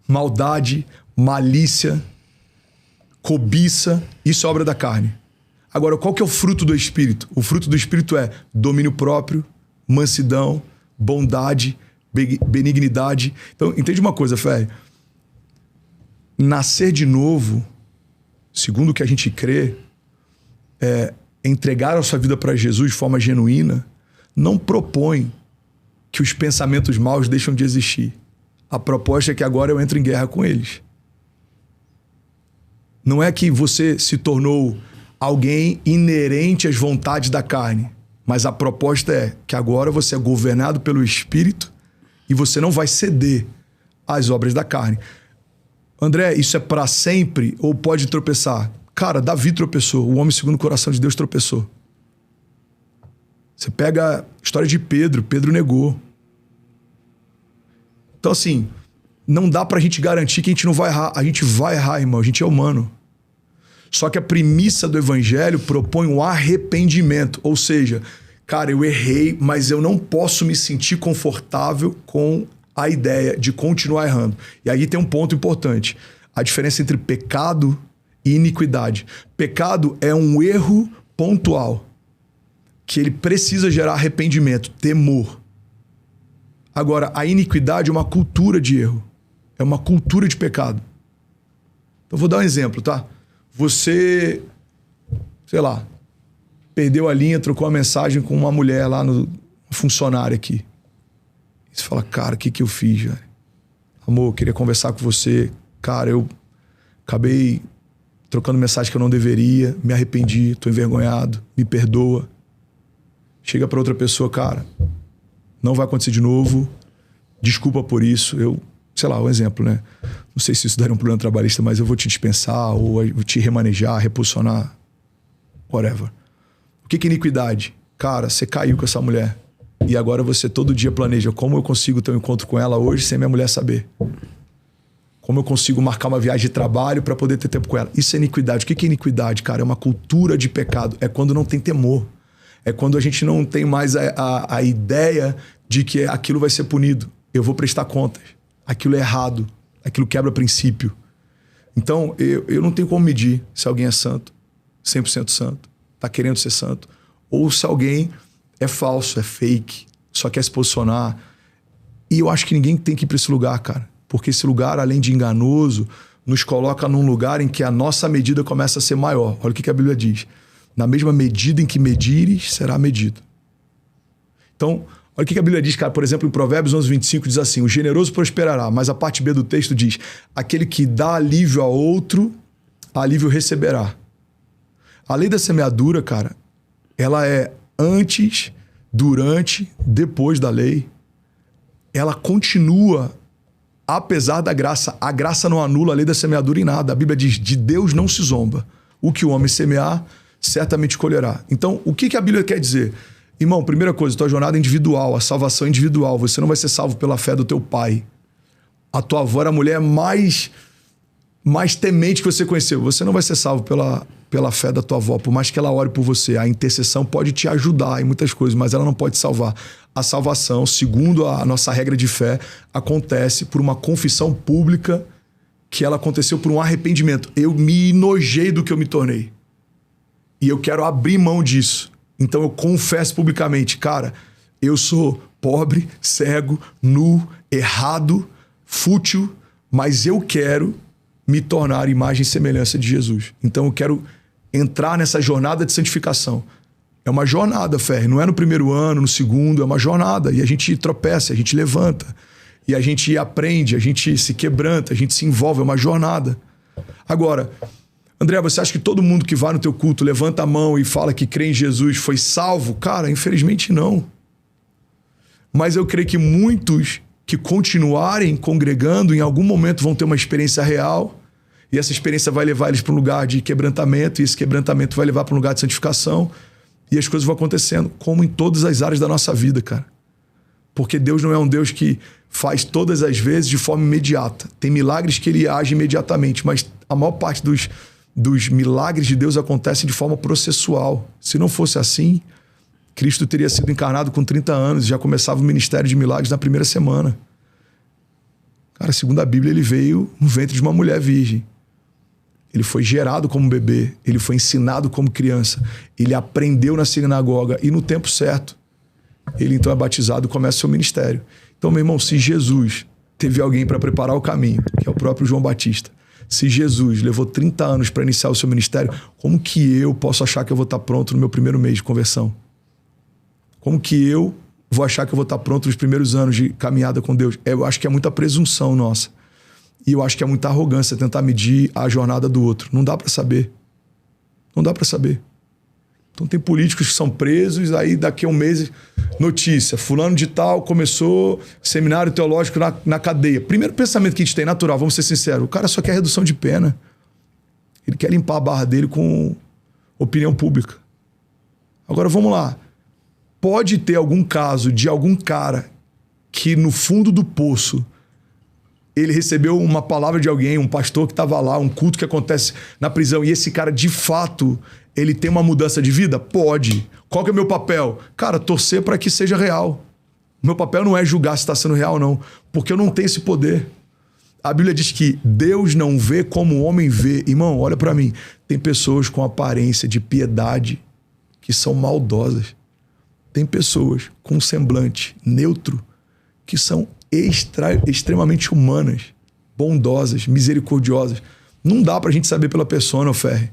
maldade, malícia, cobiça, isso é obra da carne. Agora, qual que é o fruto do Espírito? O fruto do Espírito é domínio próprio, mansidão, bondade, benignidade. Então, entende uma coisa, Fé? Nascer de novo, segundo o que a gente crê, entregar a sua vida para Jesus de forma genuína, não propõe que os pensamentos maus deixam de existir. A proposta é que agora eu entro em guerra com eles. Não é que você se tornou alguém inerente às vontades da carne, mas a proposta é que agora você é governado pelo Espírito e você não vai ceder às obras da carne. André, isso é para sempre ou pode tropeçar? Cara, Davi tropeçou, o homem segundo o coração de Deus tropeçou. Você pega a história de Pedro negou. Então, assim, não dá pra gente garantir que a gente não vai errar. A gente vai errar, irmão, a gente é humano. Só que a premissa do Evangelho propõe um arrependimento. Ou seja, cara, eu errei, mas eu não posso me sentir confortável com a ideia de continuar errando. E aí tem um ponto importante. A diferença entre pecado e iniquidade. Pecado é um erro pontual, que ele precisa gerar arrependimento, temor. Agora, a iniquidade é uma cultura de erro. É uma cultura de pecado. Então, vou dar um exemplo, tá? Você sei lá, perdeu a linha, trocou uma mensagem com uma mulher lá no funcionário aqui. E você fala, cara, o que eu fiz, velho? Amor, eu queria conversar com você. Cara, eu acabei trocando mensagem que eu não deveria, me arrependi, tô envergonhado, me perdoa. Chega pra outra pessoa, cara, não vai acontecer de novo, desculpa por isso. Eu, sei lá, um exemplo, né? Não sei se isso daria um problema trabalhista, mas eu vou te dispensar, ou vou te remanejar, reposicionar, whatever. O que é iniquidade? Cara, você caiu com essa mulher. E agora você todo dia planeja como eu consigo ter um encontro com ela hoje sem minha mulher saber. Como eu consigo marcar uma viagem de trabalho para poder ter tempo com ela. Isso é iniquidade. O que é iniquidade, cara? É uma cultura de pecado. É quando não tem temor. É quando a gente não tem mais a ideia de que aquilo vai ser punido. Eu vou prestar contas. Aquilo é errado. Aquilo quebra princípio. Então, eu não tenho como medir se alguém é santo, 100% santo, tá querendo ser santo, ou se alguém é falso, é fake, só quer se posicionar. E eu acho que ninguém tem que ir para esse lugar, cara. Porque esse lugar, além de enganoso, nos coloca num lugar em que a nossa medida começa a ser maior. Olha o que a Bíblia diz. Na mesma medida em que medires, será medido. Então, olha o que a Bíblia diz, cara. Por exemplo, em Provérbios 11:25 diz assim, o generoso prosperará, mas a parte B do texto diz, aquele que dá alívio a outro, alívio receberá. A lei da semeadura, cara, ela é antes, durante, depois da lei. Ela continua apesar da graça. A graça não anula a lei da semeadura em nada. A Bíblia diz, de Deus não se zomba. O que o homem semear, certamente colherá. Então, o que a Bíblia quer dizer? Irmão, primeira coisa, tua jornada é individual, a salvação é individual. Você não vai ser salvo pela fé do teu pai. A tua avó era a mulher mais temente que você conheceu. Você não vai ser salvo pela fé da tua avó, por mais que ela ore por você. A intercessão pode te ajudar em muitas coisas, mas ela não pode salvar. A salvação, segundo a nossa regra de fé, acontece por uma confissão pública, que ela aconteceu por um arrependimento. Eu me enojei do que eu me tornei. E eu quero abrir mão disso. Então eu confesso publicamente, cara, eu sou pobre, cego, nu, errado, fútil, mas eu quero me tornar imagem e semelhança de Jesus. Então eu quero entrar nessa jornada de santificação. É uma jornada, Ferri. Não é no primeiro ano, no segundo, é uma jornada. E a gente tropeça, a gente levanta. E a gente aprende, a gente se quebranta, a gente se envolve. É uma jornada. Agora, André, você acha que todo mundo que vai no teu culto, levanta a mão e fala que crê em Jesus foi salvo? Cara, infelizmente não. Mas eu creio que muitos que continuarem congregando, em algum momento vão ter uma experiência real. E essa experiência vai levar eles para um lugar de quebrantamento. E esse quebrantamento vai levar para um lugar de santificação. E as coisas vão acontecendo, como em todas as áreas da nossa vida, cara. Porque Deus não é um Deus que faz todas as vezes de forma imediata. Tem milagres que ele age imediatamente, mas a maior parte dos milagres de Deus acontecem de forma processual. Se não fosse assim, Cristo teria sido encarnado com 30 anos e já começava o ministério de milagres na primeira semana. Cara, segundo a Bíblia, ele veio no ventre de uma mulher virgem. Ele foi gerado como bebê, ele foi ensinado como criança, ele aprendeu na sinagoga e no tempo certo, ele então é batizado e começa o seu ministério. Então, meu irmão, se Jesus teve alguém para preparar o caminho, que é o próprio João Batista, se Jesus levou 30 anos para iniciar o seu ministério, como que eu posso achar que eu vou estar pronto no meu primeiro mês de conversão? Como que eu vou achar que eu vou estar pronto nos primeiros anos de caminhada com Deus? Eu acho que é muita presunção nossa. E eu acho que é muita arrogância tentar medir a jornada do outro. Não dá para saber. Não dá para saber. Então tem políticos que são presos, aí daqui a um mês, notícia, fulano de tal começou seminário teológico na cadeia. Primeiro pensamento que a gente tem, natural, vamos ser sinceros, o cara só quer redução de pena. Ele quer limpar a barra dele com opinião pública. Agora vamos lá. Pode ter algum caso de algum cara que no fundo do poço ele recebeu uma palavra de alguém, um pastor que estava lá, um culto que acontece na prisão, e esse cara, de fato, ele tem uma mudança de vida? Pode. Qual que é o meu papel? Cara, torcer para que seja real. Meu papel não é julgar se está sendo real ou não, porque eu não tenho esse poder. A Bíblia diz que Deus não vê como o homem vê. Irmão, olha para mim. Tem pessoas com aparência de piedade que são maldosas. Tem pessoas com semblante neutro que são extremamente humanas, bondosas, misericordiosas. Não dá pra gente saber pela persona, Ferri.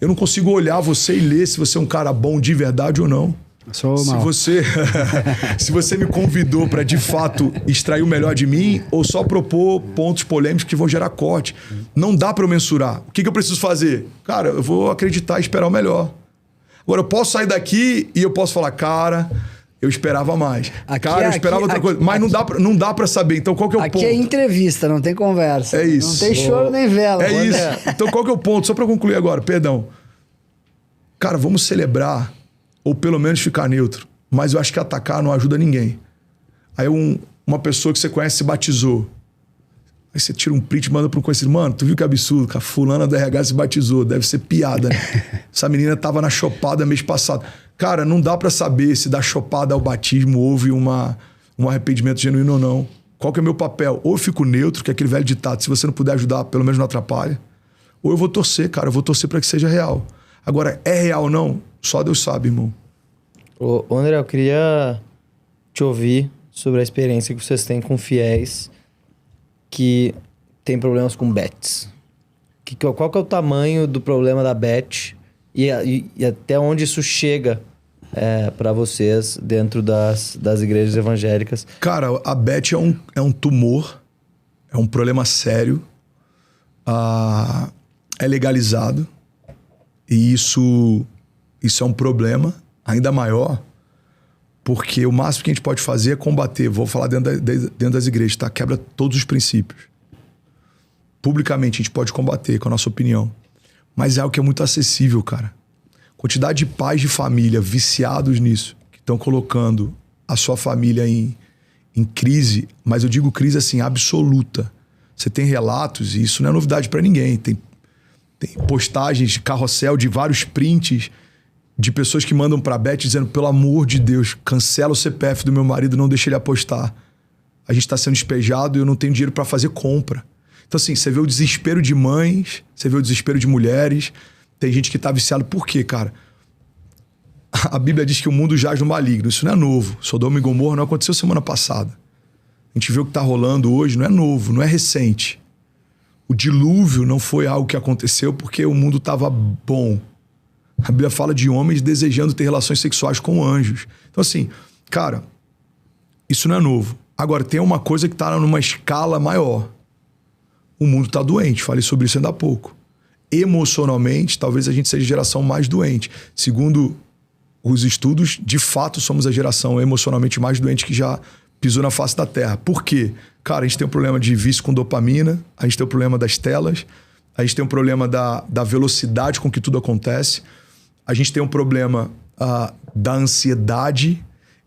Eu não consigo olhar você e ler se você é um cara bom de verdade ou não. Sou mal. Se você me convidou para de fato extrair o melhor de mim ou só propor pontos polêmicos que vão gerar corte. Não dá para eu mensurar. O que eu preciso fazer? Cara, eu vou acreditar e esperar o melhor. Agora, eu posso sair daqui e eu posso falar, cara, eu esperava mais. Eu esperava outra coisa. Mas não dá para saber. Então, qual que é o ponto? Aqui é entrevista, não tem conversa. É isso. Não tem choro nem vela. É isso. Então, qual que é o ponto? Só para concluir agora, perdão. Cara, vamos celebrar ou pelo menos ficar neutro. Mas eu acho que atacar não ajuda ninguém. Aí uma pessoa que você conhece se batizou. Aí você tira um print e manda para um conhecido. Mano, tu viu que absurdo? Que a fulana do RH se batizou. Deve ser piada, né? Essa menina tava na chopada mês passado. Cara, não dá para saber se da chopada ao batismo houve um arrependimento genuíno ou não. Qual que é o meu papel? Ou eu fico neutro, que é aquele velho ditado. Se você não puder ajudar, pelo menos não atrapalha. Ou eu vou torcer, cara. Eu vou torcer para que seja real. Agora, é real ou não? Só Deus sabe, irmão. Ô, André, eu queria te ouvir sobre a experiência que vocês têm com fiéis que têm problemas com bets. Qual que é o tamanho do problema da bet e até onde isso chega para vocês dentro das igrejas evangélicas? Cara, a bet é um tumor, é um problema sério, é legalizado e isso é um problema ainda maior, porque o máximo que a gente pode fazer é combater. Vou falar dentro das igrejas, tá? Quebra todos os princípios. Publicamente a gente pode combater com a nossa opinião. Mas é algo que é muito acessível, cara. Quantidade de pais de família viciados nisso, que estão colocando a sua família em crise, mas eu digo crise assim, absoluta. Você tem relatos, e isso não é novidade para ninguém. Tem postagens de carrossel de vários prints de pessoas que mandam pra Bet dizendo, pelo amor de Deus, cancela o CPF do meu marido, não deixa ele apostar. A gente tá sendo despejado e eu não tenho dinheiro para fazer compra. Então assim, você vê o desespero de mães, você vê o desespero de mulheres, tem gente que tá viciado. Por quê, cara? A Bíblia diz que o mundo jaz no maligno, isso não é novo. Sodoma e Gomorra não aconteceu semana passada. A gente vê o que tá rolando hoje, não é novo, não é recente. O dilúvio não foi algo que aconteceu porque o mundo tava bom. A Bíblia fala de homens desejando ter relações sexuais com anjos. Então assim, cara, isso não é novo. Agora, tem uma coisa que tá numa escala maior. O mundo tá doente, falei sobre isso ainda há pouco. Emocionalmente, talvez a gente seja a geração mais doente. Segundo os estudos, de fato, somos a geração emocionalmente mais doente que já pisou na face da Terra. Por quê? Cara, a gente tem um problema de vício com dopamina, a gente tem um problema das telas, a gente tem um problema da velocidade com que tudo acontece, a gente tem um problema da ansiedade,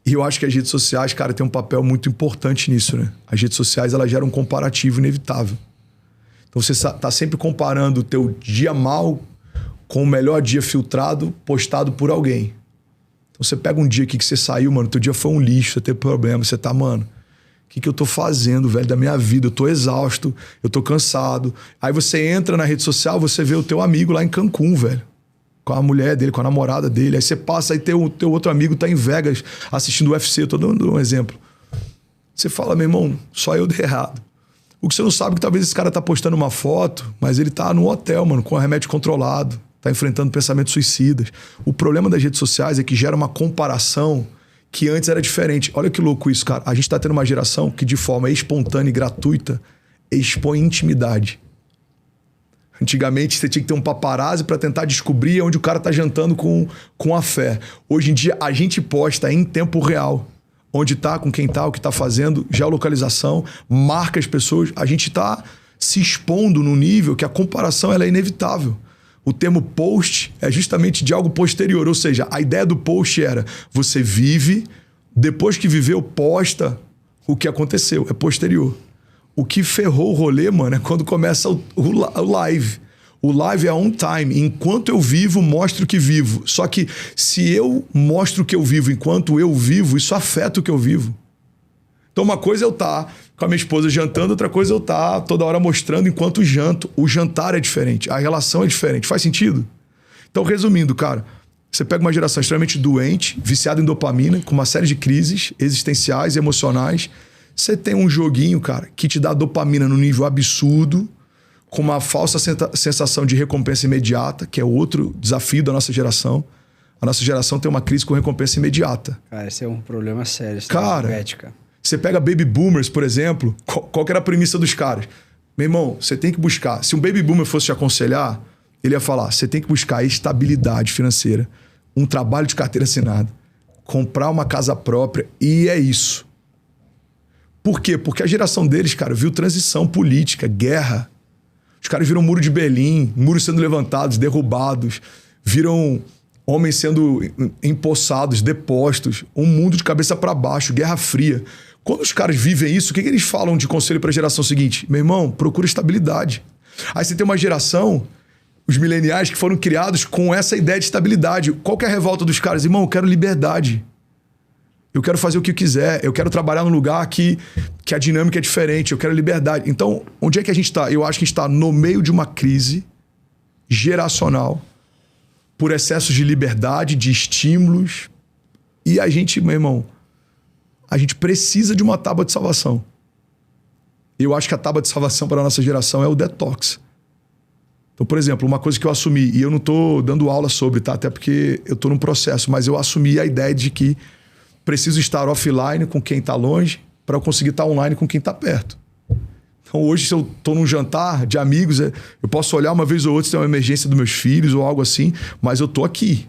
e eu acho que as redes sociais, cara, tem um papel muito importante nisso, né? As redes sociais, elas geram um comparativo inevitável. Então você tá sempre comparando o teu dia mal com o melhor dia filtrado, postado por alguém. Então você pega um dia aqui que você saiu, mano, teu dia foi um lixo, você teve problema, você tá, mano, o que eu tô fazendo, velho, da minha vida? Eu tô exausto, eu tô cansado. Aí você entra na rede social, você vê o teu amigo lá em Cancún, velho. Com a mulher dele, com a namorada dele. Aí você passa e teu outro amigo tá em Vegas assistindo o UFC, eu tô dando um exemplo. Você fala, meu irmão, só eu dei errado. O que você não sabe é que talvez esse cara tá postando uma foto, mas ele tá no hotel, mano, com remédio controlado, tá enfrentando pensamentos suicidas. O problema das redes sociais é que gera uma comparação que antes era diferente. Olha que louco isso, cara. A gente tá tendo uma geração que de forma espontânea e gratuita expõe intimidade. Antigamente você tinha que ter um paparazzi para tentar descobrir onde o cara tá jantando com a fé. Hoje em dia a gente posta em tempo real. Onde tá, com quem tá, o que tá fazendo, geolocalização, marca as pessoas. A gente tá se expondo num nível que a comparação ela é inevitável. O termo post é justamente de algo posterior. Ou seja, a ideia do post era você vive, depois que viveu, posta o que aconteceu. É posterior. O que ferrou o rolê, mano, é quando começa o live. O live é on time. Enquanto eu vivo, mostro que vivo. Só que se eu mostro que eu vivo enquanto eu vivo, isso afeta o que eu vivo. Então uma coisa é eu estar com a minha esposa jantando, outra coisa é eu estar toda hora mostrando enquanto janto. O jantar é diferente, a relação é diferente. Faz sentido? Então, resumindo, cara, você pega uma geração extremamente doente, viciada em dopamina, com uma série de crises existenciais, emocionais. Você tem um joguinho, cara, que te dá dopamina num nível absurdo, com uma falsa sensação de recompensa imediata, que é outro desafio da nossa geração. A nossa geração tem uma crise com recompensa imediata. Cara, esse é um problema sério. Cara, você pega baby boomers, por exemplo, qual que era a premissa dos caras? Meu irmão, você tem que buscar... Se um baby boomer fosse te aconselhar, ele ia falar, você tem que buscar estabilidade financeira, um trabalho de carteira assinada, comprar uma casa própria, e é isso. Por quê? Porque a geração deles, cara, viu transição política, guerra. Os caras viram muro de Berlim, muros sendo levantados, derrubados, viram homens sendo empossados, depostos, um mundo de cabeça para baixo, Guerra Fria. Quando os caras vivem isso, o que eles falam de conselho para a geração seguinte? Meu irmão, procura estabilidade. Aí você tem uma geração, os mileniais, que foram criados com essa ideia de estabilidade. Qual que é a revolta dos caras? Irmão, eu quero liberdade. Eu quero fazer o que eu quiser. Eu quero trabalhar num lugar que a dinâmica é diferente. Eu quero liberdade. Então, onde é que a gente está? Eu acho que a gente está no meio de uma crise geracional por excessos de liberdade, de estímulos. E a gente, meu irmão, a gente precisa de uma tábua de salvação. Eu acho que a tábua de salvação para a nossa geração é o detox. Então, por exemplo, uma coisa que eu assumi, e eu não estou dando aula sobre, tá? Até porque eu estou num processo, mas eu assumi a ideia de que preciso estar offline com quem está longe para eu conseguir estar online com quem está perto. Então, hoje, se eu estou num jantar de amigos, eu posso olhar uma vez ou outra se tem uma emergência dos meus filhos ou algo assim, mas eu estou aqui.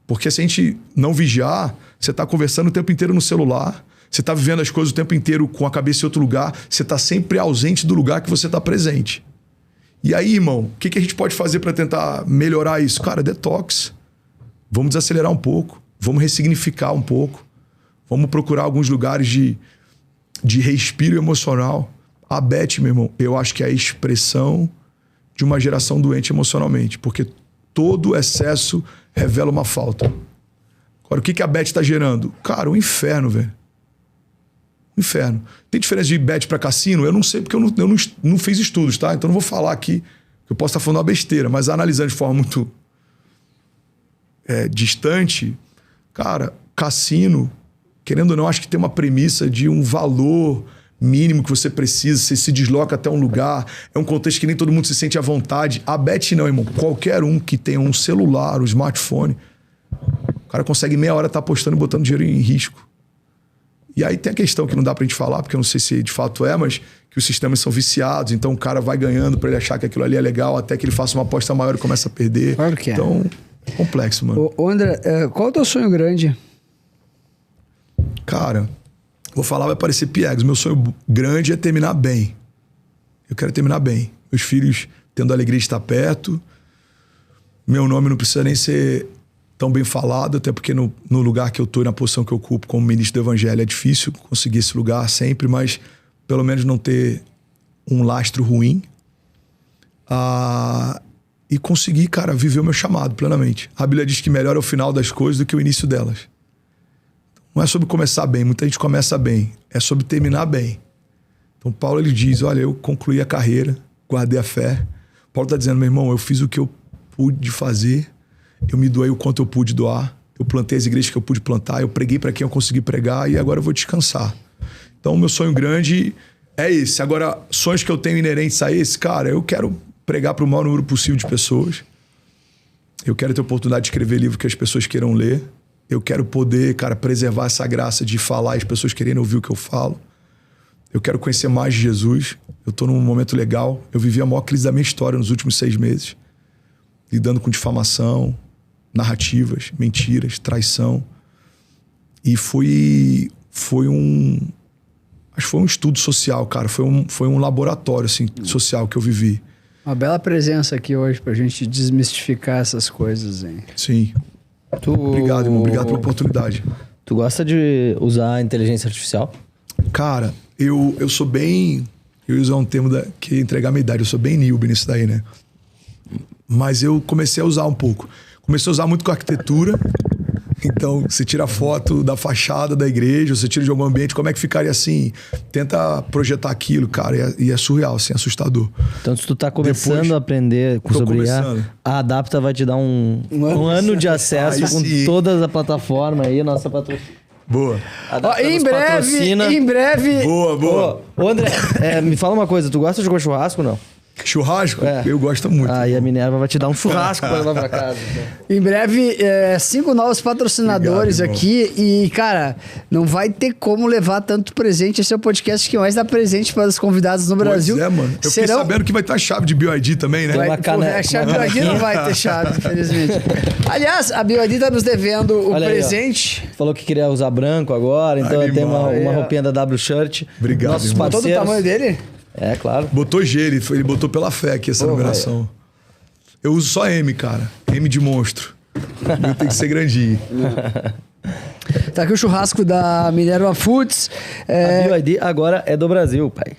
Porque se a gente não vigiar, você está conversando o tempo inteiro no celular, você está vivendo as coisas o tempo inteiro com a cabeça em outro lugar, você está sempre ausente do lugar que você está presente. E aí, irmão, o que a gente pode fazer para tentar melhorar isso? Cara, detox. Vamos desacelerar um pouco, vamos ressignificar um pouco, vamos procurar alguns lugares de respiro emocional. A Beth, meu irmão, eu acho que é a expressão de uma geração doente emocionalmente, porque todo excesso revela uma falta. Agora, o que a Beth está gerando? Cara, um inferno, velho. Um inferno. Tem diferença de Beth para cassino? Eu não sei, porque eu não fiz estudos, tá? Então não vou falar aqui, que eu posso estar falando uma besteira, mas analisando de forma muito distante, cara, cassino, querendo ou não, acho que tem uma premissa de um valor mínimo que você precisa, você se desloca até um lugar, é um contexto que nem todo mundo se sente à vontade. A Bet não, irmão. Qualquer um que tenha um celular, um smartphone, o cara consegue meia hora estar apostando e botando dinheiro em risco. E aí tem a questão que não dá pra gente falar, porque eu não sei se de fato mas que os sistemas são viciados, então o cara vai ganhando pra ele achar que aquilo ali é legal, até que ele faça uma aposta maior e começa a perder. Claro que é. Então, é complexo, mano. Ô André, qual é o teu sonho grande? Cara, vou falar, vai parecer piegas. Meu sonho grande é terminar bem. Eu quero terminar bem. Meus filhos tendo a alegria de estar perto. Meu nome não precisa nem ser tão bem falado, até porque no lugar que eu estou, na posição que eu ocupo como ministro do Evangelho, é difícil conseguir esse lugar sempre, mas pelo menos não ter um lastro ruim. E conseguir, cara, viver o meu chamado plenamente. A Bíblia diz que melhor é o final das coisas do que o início delas. Não é sobre começar bem, muita gente começa bem, é sobre terminar bem. Então Paulo, ele diz, olha, eu concluí a carreira, guardei a fé. Paulo está dizendo, meu irmão, eu fiz o que eu pude fazer, eu me doei o quanto eu pude doar, eu plantei as igrejas que eu pude plantar, eu preguei para quem eu consegui pregar e agora eu vou descansar. Então o meu sonho grande é esse. Agora, sonhos que eu tenho inerentes a esse, cara, eu quero pregar para o maior número possível de pessoas. Eu quero ter a oportunidade de escrever livro que as pessoas queiram ler. Eu quero poder, cara, preservar essa graça de falar e as pessoas querendo ouvir o que eu falo. Eu quero conhecer mais de Jesus. Eu estou num momento legal. Eu vivi a maior crise da minha história nos últimos 6 meses. Lidando com difamação, narrativas, mentiras, traição. E foi um estudo social, cara. Foi um laboratório assim, social que eu vivi. Uma bela presença aqui hoje pra gente desmistificar essas coisas, hein? Sim. Obrigado, irmão. Obrigado pela oportunidade. Tu gosta de usar a inteligência artificial? Cara, eu sou bem... Eu ia usar um termo que ia entregar a minha idade. Eu sou bem newbie nisso daí, né? Mas eu comecei a usar um pouco. Comecei a usar muito com arquitetura. Então, você tira foto da fachada da igreja, você tira de algum ambiente, como é que ficaria assim? Tenta projetar aquilo, cara, e é surreal, assim, assustador. Então, se tu tá começando a aprender sobre IA, a Adapta vai te dar um ano de acesso com todas as plataformas aí, nossa patrocínio. Boa. Em breve. Boa. Ô, André, me fala uma coisa, tu gosta de jogar churrasco ou não? Churrasco? É. Eu gosto muito. Aí a Minerva vai te dar um churrasco pra levar pra casa. Então. Em breve, 5 novos patrocinadores Obrigado, aqui. E, cara, não vai ter como levar tanto presente. Esse é o podcast que mais dá presente para os convidados no Brasil. Pois é, mano. Eu fiquei sabendo que vai ter a chave de BioID também, né? Vai, Uma caneca. a chave do BioID não vai ter chave, infelizmente. Aliás, a BioID tá nos devendo o Olha aí, presente. Falou que queria usar branco agora, então Animal. tem uma roupinha da W Shirt. Obrigado, Nossos irmão. Todo o parceiros. tamanho dele? É, claro. Botou G, ele botou pela fé aqui essa numeração. Eu uso só M, cara. M de monstro. Meu tem que ser grandinho. Tá aqui o churrasco da Minerva Foods. A BioID agora é do Brasil, pai.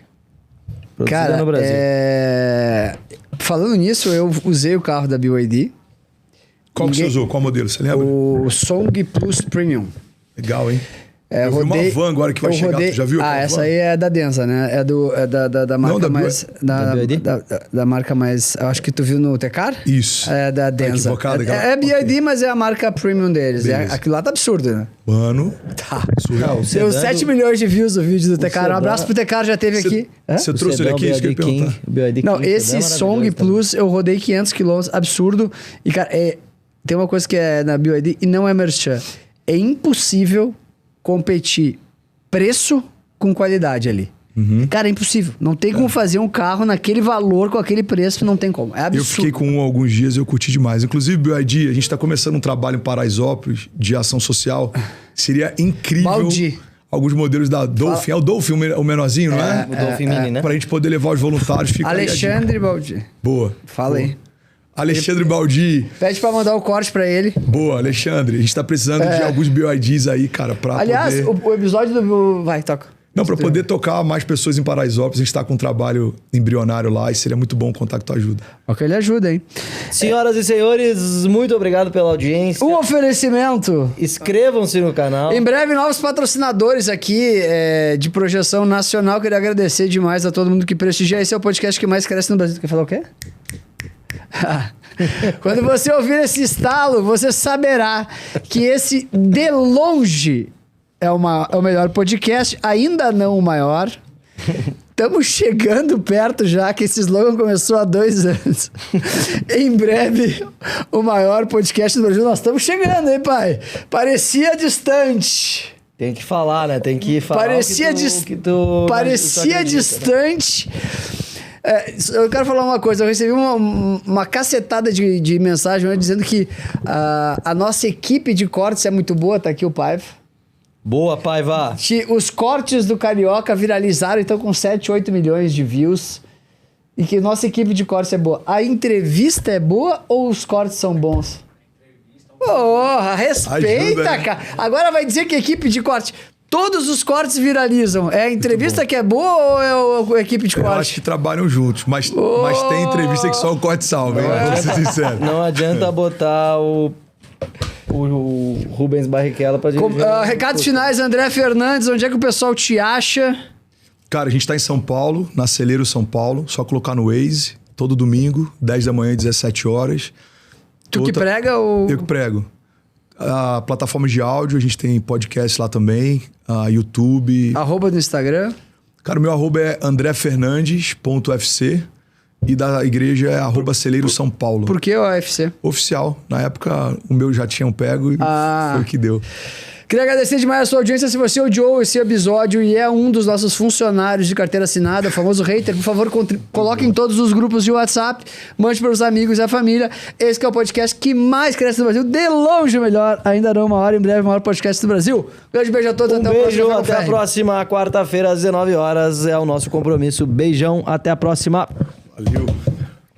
Produzida Cara, no Brasil. falando nisso, eu usei o carro da BioID. Qual que você usou? Qual modelo? Você lembra? O Song Plus Premium. Legal, hein? Eu vi uma van agora que vai chegar. Tu já viu? Ah, aquela essa van? aí é da Denza, né? É da marca da mais... Da BioID? Da marca mais... Eu acho que tu viu no Tecar? Isso. É da Denza. equivocado, aquela- É BioID, mas é a marca premium deles. Beleza. Aquilo lá tá absurdo, né? Mano, Tá. surreal. Não, Deu sedã 7 do- milhões de views o vídeo do Tecar. Um sedã- abraço pro Tecar, já teve aqui. Hã? Você O trouxe ele sedã, aqui? Isso que eu ia BioID King, perguntar. o BioID Não, King, esse sedã é Song maravilhoso Plus eu rodei 500 km, absurdo. E, cara, tem uma coisa que é na BioID e não é merchan. É impossível competir preço com qualidade ali. Cara, é impossível. Não tem como fazer um carro naquele valor, com aquele preço, não tem como. É absurdo. Eu fiquei com um há alguns dias e eu curti demais. Inclusive, BioID, a gente está começando um trabalho em Paraisópolis de ação social. Seria incrível. Baldi. Alguns modelos da Dolphin. É o Dolphin, o menorzinho, não é? O Dolphin Mini, né? Pra gente poder levar os voluntários. Fica aí a dica. Alexandre Baldi. Boa. Fala aí. Alexandre Baldi. Pede pra mandar o corte pra ele. Boa, Alexandre. A gente tá precisando de alguns BioIDs aí, cara, pra Aliás, poder... o episódio do... Vai, toca. Não, pra poder tocar mais pessoas em Paraisópolis. A gente tá com um trabalho embrionário lá e seria muito bom contar com tua ajuda. Ok, ele ajuda, hein? Senhoras e senhores, muito obrigado pela audiência. Um oferecimento. Inscrevam-se no canal. Em breve, novos patrocinadores aqui de projeção nacional. Queria agradecer demais a todo mundo que prestigia. Esse é o podcast que mais cresce no Brasil. Tu quer falar o quê? Quando você ouvir esse estalo, você saberá que esse, de longe, é o melhor podcast. Ainda não o maior. Estamos chegando perto já, que esse slogan começou há 2 anos. Em breve, o maior podcast do Brasil. Nós estamos chegando, hein, pai? Parecia distante. Tem que falar, né? Tem que falar Parecia, parecia distante. Eu quero falar uma coisa. Eu recebi uma cacetada de mensagem dizendo que a nossa equipe de cortes é muito boa. Tá aqui o Paiva. Boa, Paiva. Os cortes do Carioca viralizaram, então com 7, 8 milhões de views. E que nossa equipe de cortes é boa. A entrevista é boa ou os cortes são bons? Porra, respeita, Ajuda, né? cara. Agora vai dizer que a equipe de corte... Todos os cortes viralizam. É a entrevista que é boa ou é a equipe de Eu corte? acho que trabalham juntos, mas tem entrevista que só o corte salva, hein? Vou ser sincero. Não adianta botar o Rubens Barrichello pra dirigir. Recados finais, André Fernandes. Onde é que o pessoal te acha? Cara, a gente tá em São Paulo, na Celeiro São Paulo. Só colocar no Waze, todo domingo, 10 da manhã, 17 horas. Tu que prega ou... Eu que prego. A plataforma de áudio, a gente tem podcast lá também, YouTube. Arroba no Instagram. Cara, o meu arroba é andrefernandes.fc e da igreja é arroba Celeiro São Paulo. Por que o AFC? Oficial. Na época, o meu já tinham pego e foi o que deu. Queria agradecer demais a sua audiência. Se você odiou esse episódio e é um dos nossos funcionários de carteira assinada, o famoso hater, por favor, coloque em todos os grupos de WhatsApp, mande para os amigos e a família. Esse que é o podcast que mais cresce no Brasil, de longe o melhor. Ainda não uma hora, em breve, o maior podcast do Brasil. Grande beijo a todos, Um até o beijo, próximo. até a próxima quarta-feira às 19 horas. É o nosso compromisso. Beijão, até a próxima. Valeu.